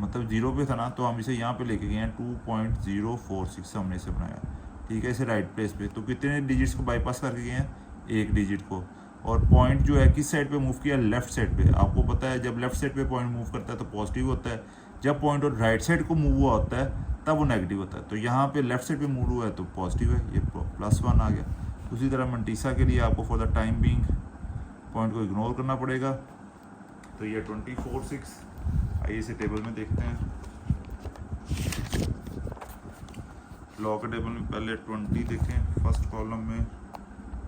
Speaker 1: मतलब 0 पे था ना, तो हम इसे यहाँ पे लेके गए हैं 2.046 हमने इसे बनाया, ठीक है, इसे राइट प्लेस पे। तो कितने डिजिट्स को बाईपास करके गए हैं? एक डिजिट को। और पॉइंट जो है किस साइड पे मूव किया? लेफ्ट साइड पे। आपको पता है जब लेफ्ट साइड पे पॉइंट मूव करता है तो पॉजिटिव होता है, जब पॉइंट और राइट साइड को मूव हुआ होता है तब वो नेगेटिव होता है। तो यहाँ पे लेफ्ट साइड पे मूव हुआ है तो पॉजिटिव है, ये +1 आ गया। उसी तरह मंटीसा के लिए आपको for the time being point को इग्नोर करना पड़ेगा। तो ये 24.6। आइए इसे टेबल में देखते हैं। लॉ के टेबल में पहले 20 देखें, फर्स्ट कॉलम में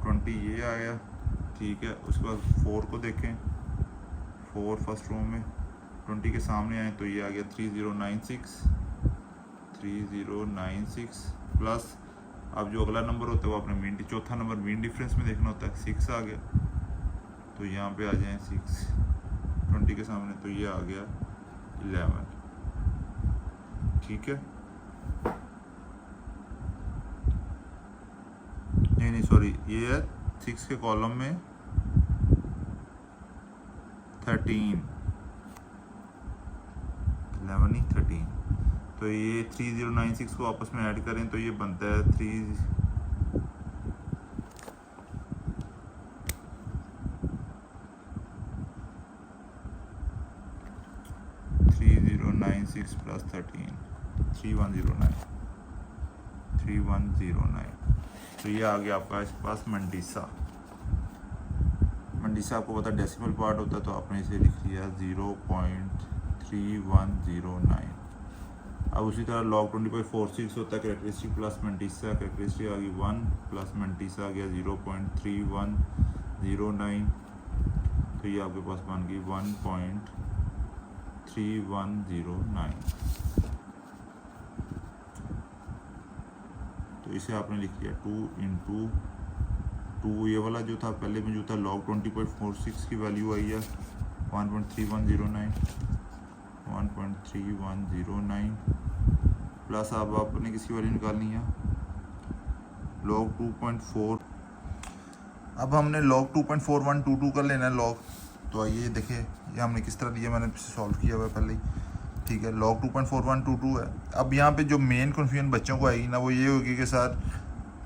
Speaker 1: 20 ये आया, ठीक है। उसके बाद 4 को देखें, 4 फर्स्ट रो में 20 के सामने आए तो ये आ गया 3096 प्लस अब जो अगला नंबर होता है वो अपने मीन, चौथा नंबर मीन डिफरेंस में देखना होता है, 6 आ गया। तो यहाँ पे आ जाए 6 20 के सामने, तो ये आ गया 11, ठीक है। नहीं सॉरी, ये है 6 के कॉलम में 13, 11 नहीं 13। तो ये 3096 को आपस में ऐड करें तो ये बनता है 3096 + 13 3109। तो ये आ गया आपका इसके पास मंडीसा। मंडीसा आपको पता डेसिमल पार्ट होता है तो आपने इसे लिख लिया 0.3109। अब उसी तरह log 20.46 होता है कैरेक्टरिस्टिक प्लस मंडीसा, कैरेक्टरिस्टिक आ गई 1 प्लस मंडीसा आ गया 0.3109। तो ये आपके पास बन गई 1.3109। तो इसे आपने लिख लिया 2 × 2। ये वाला जो था पहले में जो था log 20.46 की वैल्यू आई है 1.3109 प्लस अब आपने किसकी वैल्यू निकालनी है? log 2.4। अब हमने log 2.4122 कर लेना है log। तो आइए देखें ये हमने किस तरह दिया, मैंने सॉल्व किया हुआ है पहले ही, ठीक है। log 2.4122 है। अब यहाँ पे जो मेन कन्फ्यूजन बच्चों को आएगी ना वो ये होगी कि सर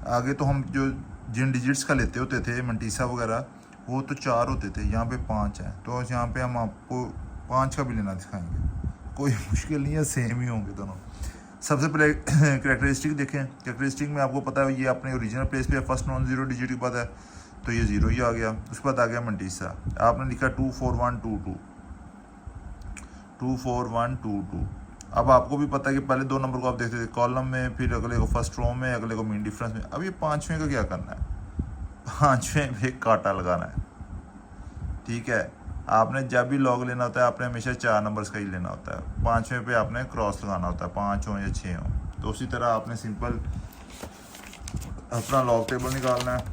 Speaker 1: आगे तो हम जो जिन डिजिट्स का लेते होते थे मंटीसा वगैरह वो तो 4 होते थे, यहाँ पे 5 है। तो यहाँ पे हम आपको 5 का भी लेना दिखाएंगे, कोई मुश्किल नहीं है, सेम ही होंगे दोनों। सबसे पहले कैरेक्टरिस्टिक देखें। कैरेक्टरिस्टिक में आपको पता है ये अपने ओरिजिनल प्लेस पे फर्स्ट नॉन जीरो डिजिट के बाद है तो ये 0 ही आ गया। उसके बाद आ गया मंटीसा, आपने लिखा 24122। अब आपको भी पता है कि पहले 2 नंबर को आप देखते थे कॉलम में, फिर अगले को फर्स्ट रो में, अगले को मीन डिफरेंस में। अब ये 5वें का क्या करना है? 5वें पे कांटा लगाना है, ठीक है। आपने जब भी लॉग लेना होता है आपने हमेशा 4 नंबर्स का ही लेना होता है, 5वें पे आपने क्रॉस लगाना होता है, 5 हो या 6 हो। तो उसी तरह आपने सिंपल अपना लॉग टेबल निकालना है।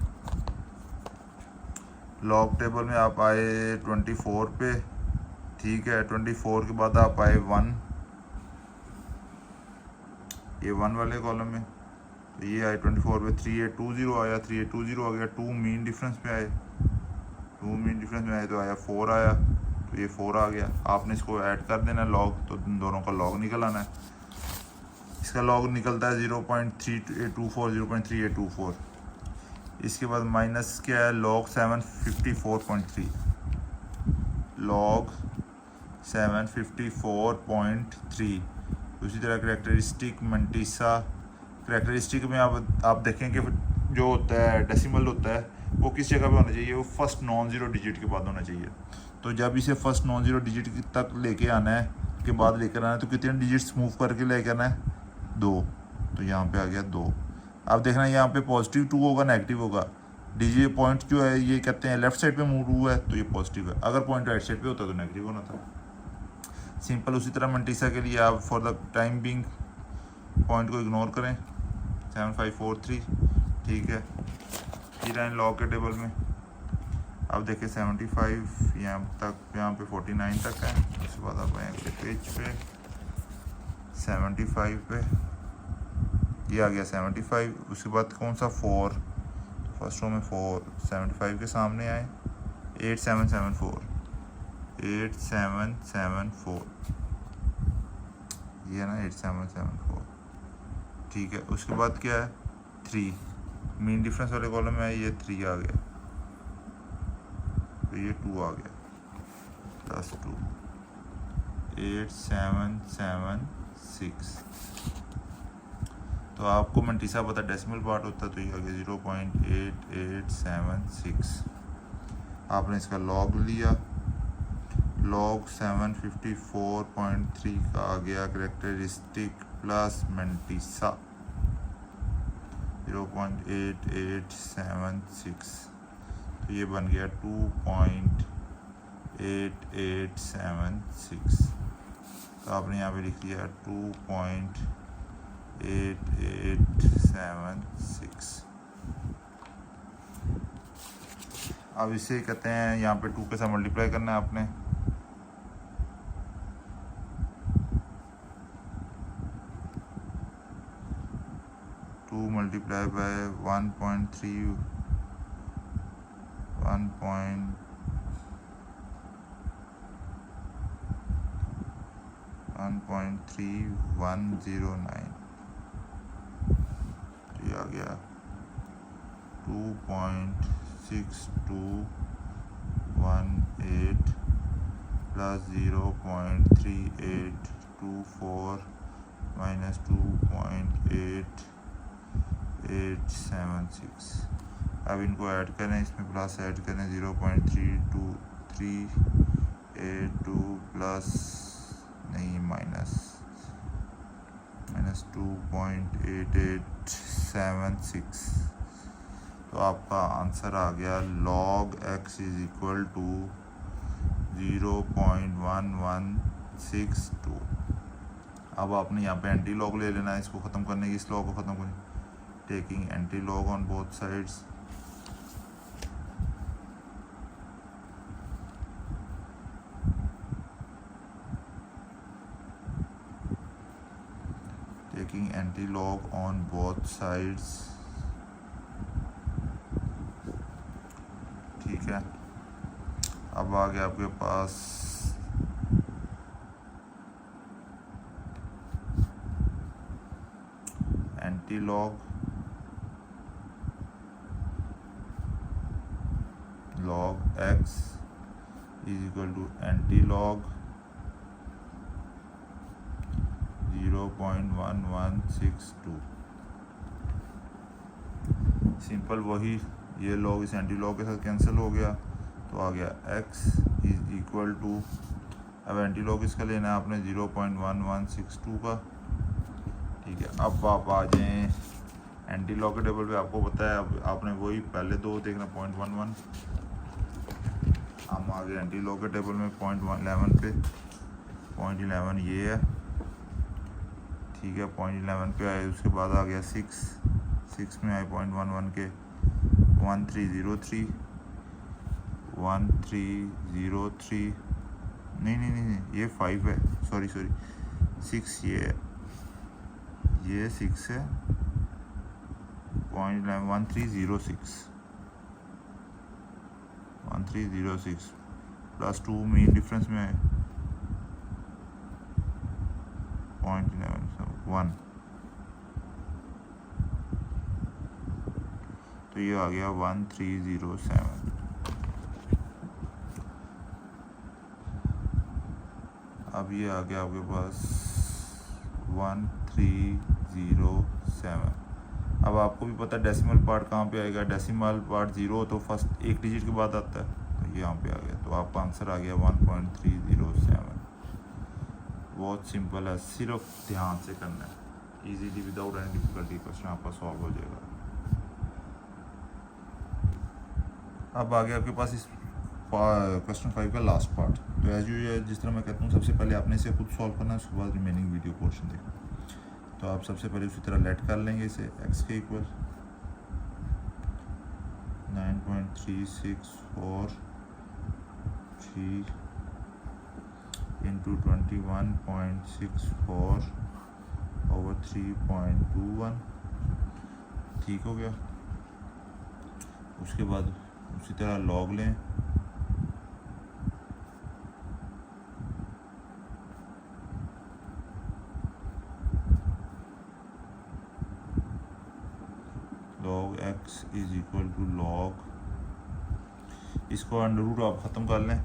Speaker 1: लॉग टेबल में आप आए 24 पे, ठीक है। 24 के बाद आप आए 1, ये 1 वाले कॉलम में, तो ये आए 24 पे 3820 आया, 3820 आ गया। 2 मीन डिफरेंस में आए, 2 मीन डिफरेंस में आए तो आया 4 आया, तो ये 4 आ गया। आपने इसको ऐड कर देना लॉग, तो दोनों का लॉग निकल आना है। इसका लॉग निकलता है 0.3824, 0.3824। इसके बाद माइनस क्या है? Log 754.3, log 754.3। उसी तरह कैरेक्टरिस्टिक मंटीसा, कैरेक्टरिस्टिक में आप देखें कि जो होता है डेसिमल होता है वो किस जगह पे होना चाहिए? वो फर्स्ट नॉन जीरो डिजिट के बाद होना चाहिए। तो जब इसे फर्स्ट नॉन जीरो डिजिट तक लेके आना है के बाद लेकर आना है तो कितने डिजिट्स मूव करके लेकर आना है? 2। तो यहाँ पे आ गया 2। अब देखना यहाँ पे पॉजिटिव 2 होगा नेगेटिव होगा। डिजिट पॉइंट जो है ये कहते हैं लेफ्ट साइड पे मूव हुआ है तो ये पॉजिटिव है, अगर पॉइंट राइट साइड पे होता तो नेगेटिव होना था। सिंपल। उसी तरह मंटीसा के लिए आप for the time being point को इग्नोर करें, 7543, ठीक है। फिर आए लॉग के टेबल में, अब देखिए 75 यहाँ तक, यहाँ पे 49 तक है। उसके बाद आप आएंगे पेज पे 75 पे, ये आ गया 75। उसके बाद कौन सा 4, फर्स्ट रो में 4, 75 के सामने आए 8774, 8774, ये है ना 8774, ठीक है। उसके बाद क्या है 3, मीन डिफरेंस वाले कॉलम में है, ये 3 आ गया, तो ये 2 आ गया, प्लस 2, 8776। तो आपको मंटीसा पता डेसिमल पार्ट होता है, तो ये आ गया 0.8876। आपने इसका लॉग लिया, लॉग 754.3 का आ गया कैरेक्टरिस्टिक प्लस मंटीसा 0.8876, तो ये बन गया 2.8876। तो आपने यहाँ पे लिख दिया 2.8876। अब इसे कहते हैं, यहाँ पे 2 के साथ मल्टीप्लाई करना है आपने, मल्टीप्लाई बाय 1.3109, ये आ गया 2.6218 प्लस 0.3824 माइनस 2.8876। अब इनको ऐड करें, इसमें प्लस ऐड करें 0.328382 प्लस नहीं माइनस 2.8876। तो आपका आंसर आ गया log x is equal to 0.1162। अब आपने यहाँ पे एंटी लॉग ले लेना है इसको ख़त्म करने की, इस लॉग को ख़त्म करने, taking anti log on both sides, taking anti log on both sides, ठीक है। अब आ गया आपके पास antilog log x is equal to antilog 0.1162। Simple वही, ये लॉग इस एंटी लॉग के साथ कैंसिल हो गया, तो आ गया x इज इक्वल टू, अब एंटी लॉग इसका लेना है आपने 0.1162 का, ठीक है। अब आप आ जाएं एंटी लॉग के टेबल पे, आपको पता है अब आपने वही पहले दो देखना 0.11, हम आ गए एंटी लॉग के टेबल में 0.11 पे, 0.11 ये है, ठीक है। 0.11 पे आए, उसके बाद आ गया 6 में आए 0.11 के 1303, 1303, नहीं ये 5 है, सॉरी 6 ये है, ये 6 है, 1306 प्लस 2 मेन डिफरेंस में है 0.11, तो ये आ गया 1307। अब ये आ गया आपके पास 1307। अब आपको भी पता है डेसिमल पार्ट कहाँ पे आएगा, डेसिमल पार्ट 0 तो फर्स्ट एक डिजिट के बाद आता है, तो ये यहाँ पे आ गया, तो आपका आंसर आ गया 1.307। बहुत सिंपल है, सिर्फ ध्यान से करना है, easily without any difficulty question आपका सॉल्व हो जाएगा। अब आ गया आपके पास इस क्वेश्चन 5 का लास्ट पार्ट। तो एज यूजुअल जिस तरह मैं कहता हूँ, सबसे पहले आपने इसे खुद सॉल्व करना है, उसके बाद रिमेनिंग वीडियो पोर्शन देखना। तो आप सबसे पहले उसी तरह लेट कर लेंगे इसे x के इक्वल, 9.3643 इंटू 21.64 ओवर 3.21, ठीक हो गया। उसके बाद उसी तरह लॉग लें, log x is equal to log, इसको अंडर रूट आप ख़त्म कर लें,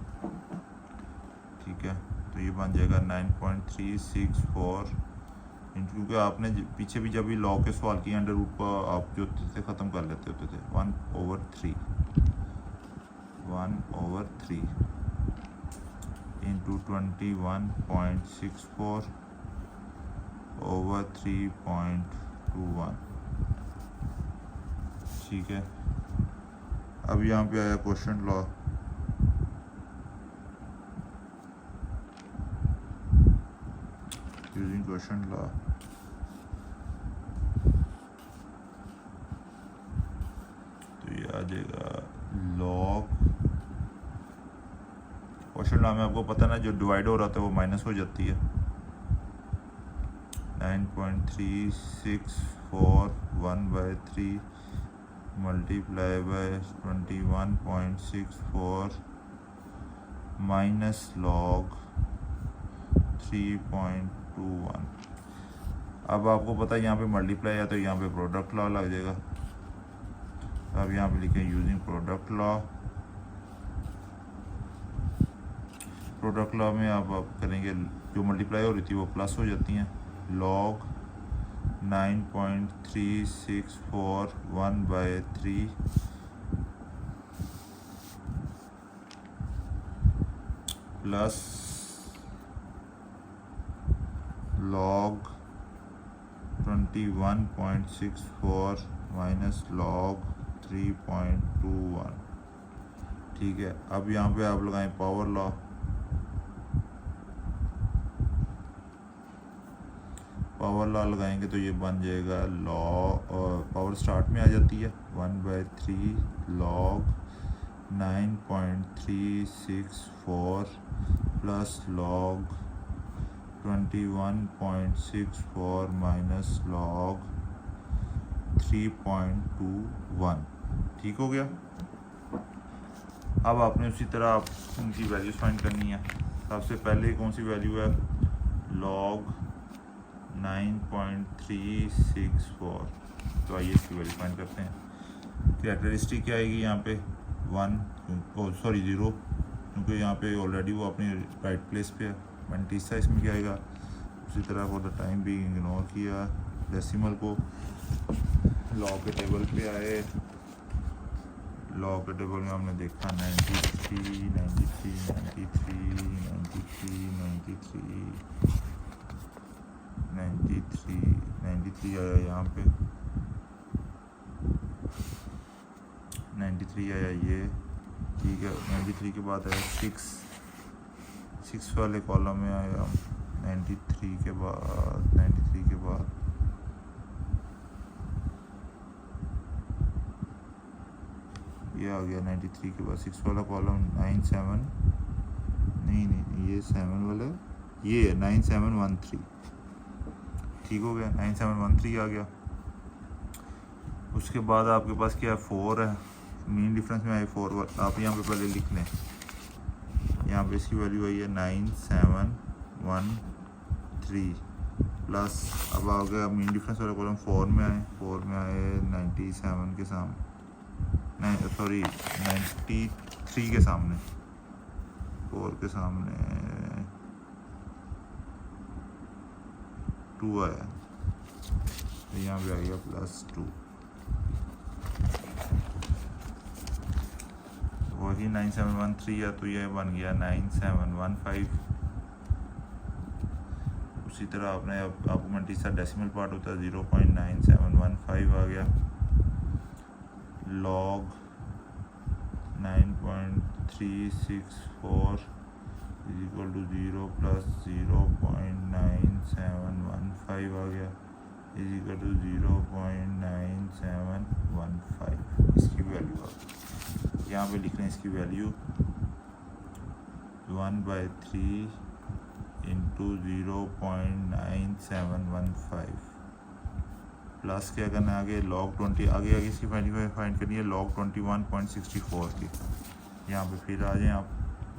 Speaker 1: ठीक है। तो ये बन जाएगा 9.364 इंटू, क्योंकि आपने पीछे भी जब भी लॉग के सवाल किए अंडर रूट को आप जो थे ख़त्म कर लेते होते थे, 1/3 इंटू 21.64 ओवर 3.21, ठीक है। अब यहाँ पे आया question law, using question law, तो ये आ जाएगा लॉग, क्वेश्चन लॉ में आपको पता ना जो डिवाइड हो रहा था वो माइनस हो जाती है, 9.3641/3 मल्टीप्लाई बाय 21.64 माइनस लॉग 3.21। अब आपको पता है यहाँ पे मल्टीप्लाई है तो यहाँ पे प्रोडक्ट लॉ लग जाएगा। अब यहाँ पे लिखें using product law, product law में आप करेंगे जो मल्टीप्लाई हो रही थी वो प्लस हो जाती हैं, log 9.3641/3 plus log 21.64 minus log 3.21, ठीक है। अब यहाँ पे आप लगाएं पावर लॉ, पावर लॉ लगाएंगे तो ये बन जाएगा लॉ, पावर स्टार्ट में आ जाती है 1/3 log 9.364 plus log 21.64 minus log 3.21, ठीक हो गया। अब आपने उसी तरह आप उनकी वैल्यूज फाइंड करनी है। सबसे पहले कौन सी वैल्यू है, लॉग 9.364, तो आइए इसकी वैल्यू फाइंड करते हैं। कैरेक्टरिस्टिक क्या आएगी यहाँ पे 0, क्योंकि यहाँ पे ऑलरेडी वो अपनी राइट प्लेस पे है। मल्टीसा इसमें क्या आएगा, उसी तरह फॉर द टाइम भी इग्नोर किया, डेसिमल को लॉग के टेबल पे आए, लॉग के टेबल में हमने देखा 93 आया, यहाँ पे 93 आया ये, ठीक है। 93 के बाद आया 6 वाले कॉलम में आया 93 के बाद ये आ गया 93 के बाद 6 वाला कॉलम 97, नहीं ये 7 वाला, ये 9713, ठीक हो गया, 9713 आ गया। उसके बाद आपके पास क्या है 4 है, मेन डिफरेंस में आए 4, आप यहाँ पे पहले लिख लें, यहाँ पे इसकी वैल्यू आई है 9713 प्लस, अब आ गया मेन डिफरेंस वाला कॉलम 4 में आए 97 के सामने, 93 के सामने, 4 के सामने 2 आया, यहाँ पे आ गया +2, वही 9713 है तो ये बन गया 9715। उसी तरह आपने आपको मल्टीसा डेसिमल पार्ट होता है 0.9715 आ गया, लॉग 9.364 इज इक्वल टू 0 + 0.9715 आ गया, इज इक्वल टू 0.9715 इसकी वैल्यू आ गई। यहाँ पे लिख रहे हैं इसकी वैल्यू 1/3 इंटू 0.9715 प्लस क्या करना है आगे log 20 आगे इसकी फाइंड करनी है log 21.64 की। यहाँ पे फिर आ जाएं आप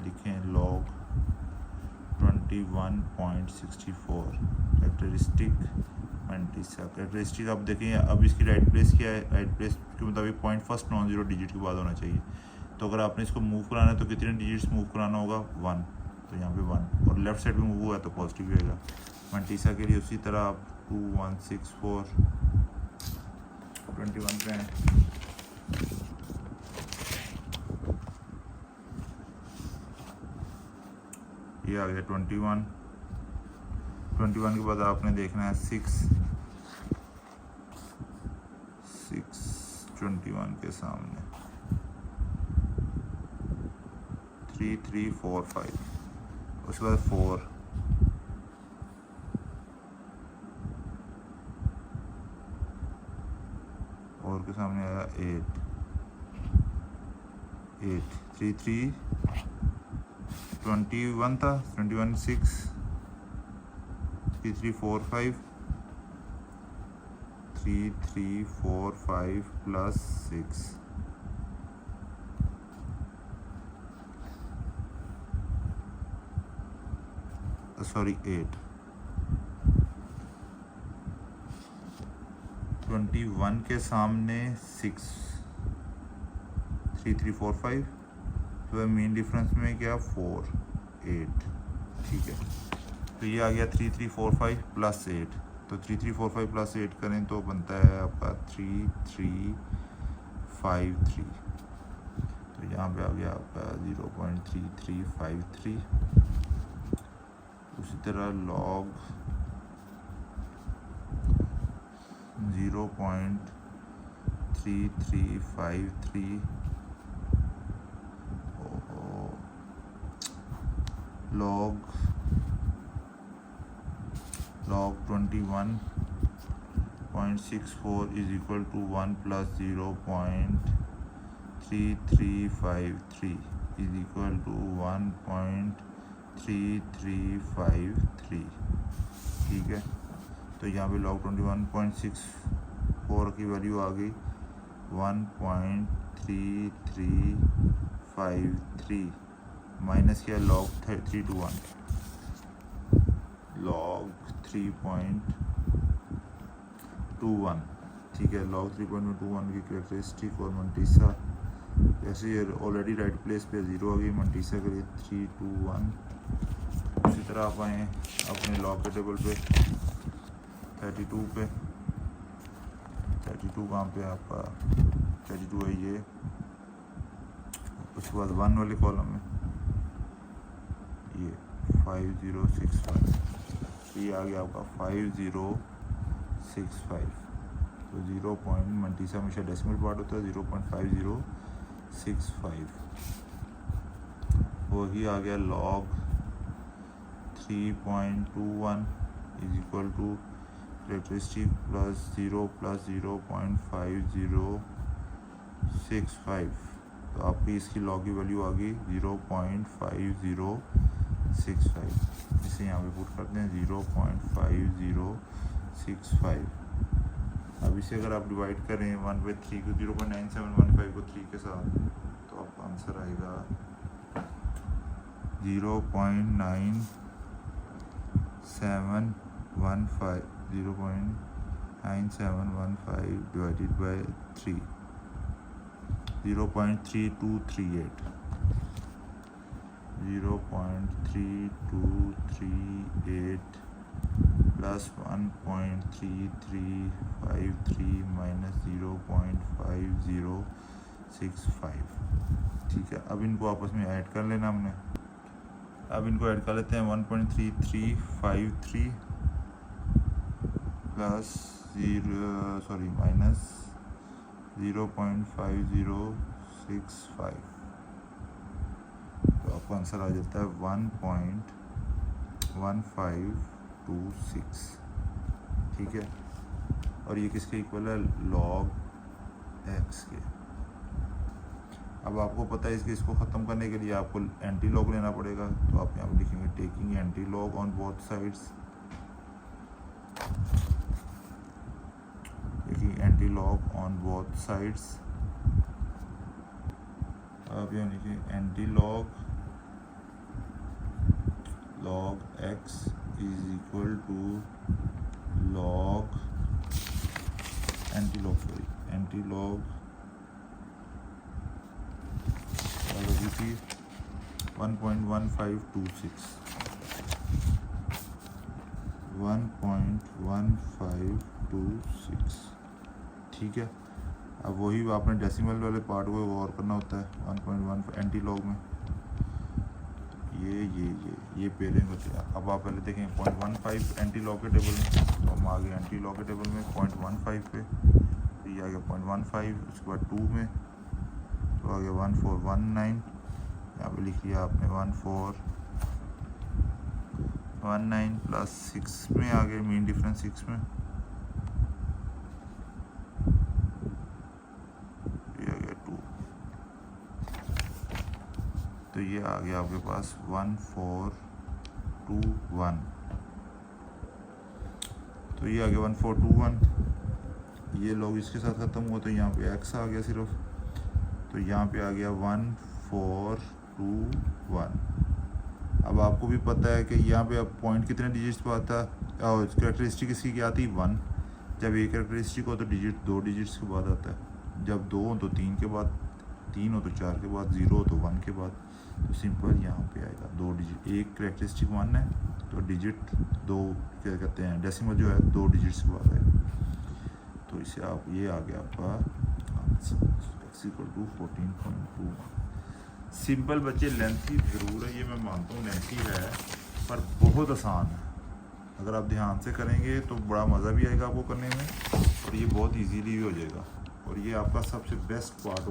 Speaker 1: लिखें log 21.64 कैरेक्टरिस्टिक मंटीसा। कैरेक्टरिस्टिक आप देखें अब इसकी राइट प्लेस क्या है, राइट प्लेस के मुताबिक point first non zero digit के बाद होना चाहिए। तो अगर आपने इसको मूव कराना है तो कितने डिजिट्स मूव कराना होगा 1, तो यहाँ पे 1 और लेफ्ट साइड में मूव हुआ है तो पॉजिटिव रहेगा। मंटीसा के लिए उसी तरह आप 2164 21 पे हैं, ये आ गया 21 के बाद आपने देखना है 6 21 के सामने 3 3 4 5 उसके बाद 4 और के सामने आया 8 3 3 21 था 21 6 3 3 4 5 3 3 4 5 प्लस 6 सॉरी 8 21 के सामने 6 3 3 4 5 तो मेन डिफरेंस में क्या 4 8 ठीक है। तो ये आ गया 3 3 4 5 प्लस 8 तो 3 3 4 5 प्लस 8 करें तो बनता है आपका 3 3 5 3 तो यहाँ पे आ गया आपका 0.3353। उसी तरह log 0.3353 log 21.64 is equal to 1 plus 0.3353 is equal to 1.3353 ठीक है। तो यहाँ पे log 21.64 की वैल्यू आ गई 1.3353 माइनस किया log 321 log 3.21 ठीक है। log 3.21 की कैरेक्टरिस्टिक और मंटीसा जैसे ये ऑलरेडी राइट प्लेस पे 0 आ गई, मंटीसा के लिए 321। इसी तरह आप आए अपने log के टेबल पे 32 पे 32 कहाँ पे आपका 32 है ये, उसके बाद 1 वाले कॉलम में ये 5065 ये आ गया आपका 5065। तो 0 पॉइंट मंटीसा हमेशा डेसिमल पार्ट होता है 0.5065 वही आ गया log 3.21 is equal to characteristic plus 0 plus 0.5065 तो आपकी इसकी log की वैल्यू आ गई 0.5065। इसे यहाँ पे पुट करते हैं 0.5065। अब इसे अगर आप डिवाइड करें 1/3 को 0.9715 को 3 के साथ तो आपका आंसर आएगा 0.9715 डिवाइडेड बाय 3 0.3238 प्लस 1.3353 माइनस 0.5065 ठीक है। अब इनको आपस में ऐड कर लेना हमने। अब इनको ऐड कर लेते हैं 1.3353 प्लस माइनस 0.5065 तो आपका आंसर आ जाता है 1.1526 ठीक है। और ये किसके इक्वल है, log x के। अब आपको पता है इसको ख़त्म करने के लिए आपको एंटी लॉग लेना पड़ेगा, तो आप यहाँ पर लिखेंगे taking anti log on both sides, taking anti log on both sides. आप यहाँ लिखें anti log x is equal to log anti log 1.1526 1.1526, ठीक है। अब वही आपने डेसिमल वाले पार्ट को गौर करना होता है। 1.1 एंटी लॉग में ये पेरेंट होते हैं। अब आप पहले देखें 0.15 एंटी लॉग के टेबल में, तो हम आ गए एंटी लॉग के टेबल में 0.15 पे, तो ये आ गया 0.15, उसके बाद 2 में तो आ गया 1419, यहाँ पे लिख लिया आपने 1419 प्लस 6 में आ गया, मीन डिफरेंस 6 में, ये आ गया 2, तो ये आ गया आपके पास 1421, तो ये आ गया 1421। ये लॉग इसके साथ ख़त्म हुआ तो यहाँ पे x आ गया सिर्फ, तो यहाँ पे आ गया 1421। अब आपको भी पता है कि यहाँ पे अब पॉइंट कितने डिजिट्स पर आता है, और कैरेक्टरिस्टिक इसकी क्या आती है 1। जब एक कैरेक्टरिस्टिक हो तो डिजिट 2 डिजिट्स के बाद आता है, जब 2 हो तो 3 के बाद, 3 हो तो 4 के बाद, 0 हो तो 1 के बाद। तो सिंपल यहाँ पे आएगा 2 डिजिट, एक कैरेक्टरिस्टिक 1 है तो डिजिट 2 क्या कहते हैं, डेसिमल जो है 2 डिजिट्स के बाद आएगा। तो इसे आप, ये आ गया आपका x इक्वल टू 14.21। सिंपल बच्चे, लेंथी ज़रूर है, ये मैं मानता हूँ लेंथी है, पर बहुत आसान है। अगर आप ध्यान से करेंगे तो बड़ा मज़ा भी आएगा आपको करने में, और ये बहुत इजीली भी हो जाएगा, और ये आपका सबसे बेस्ट पार्ट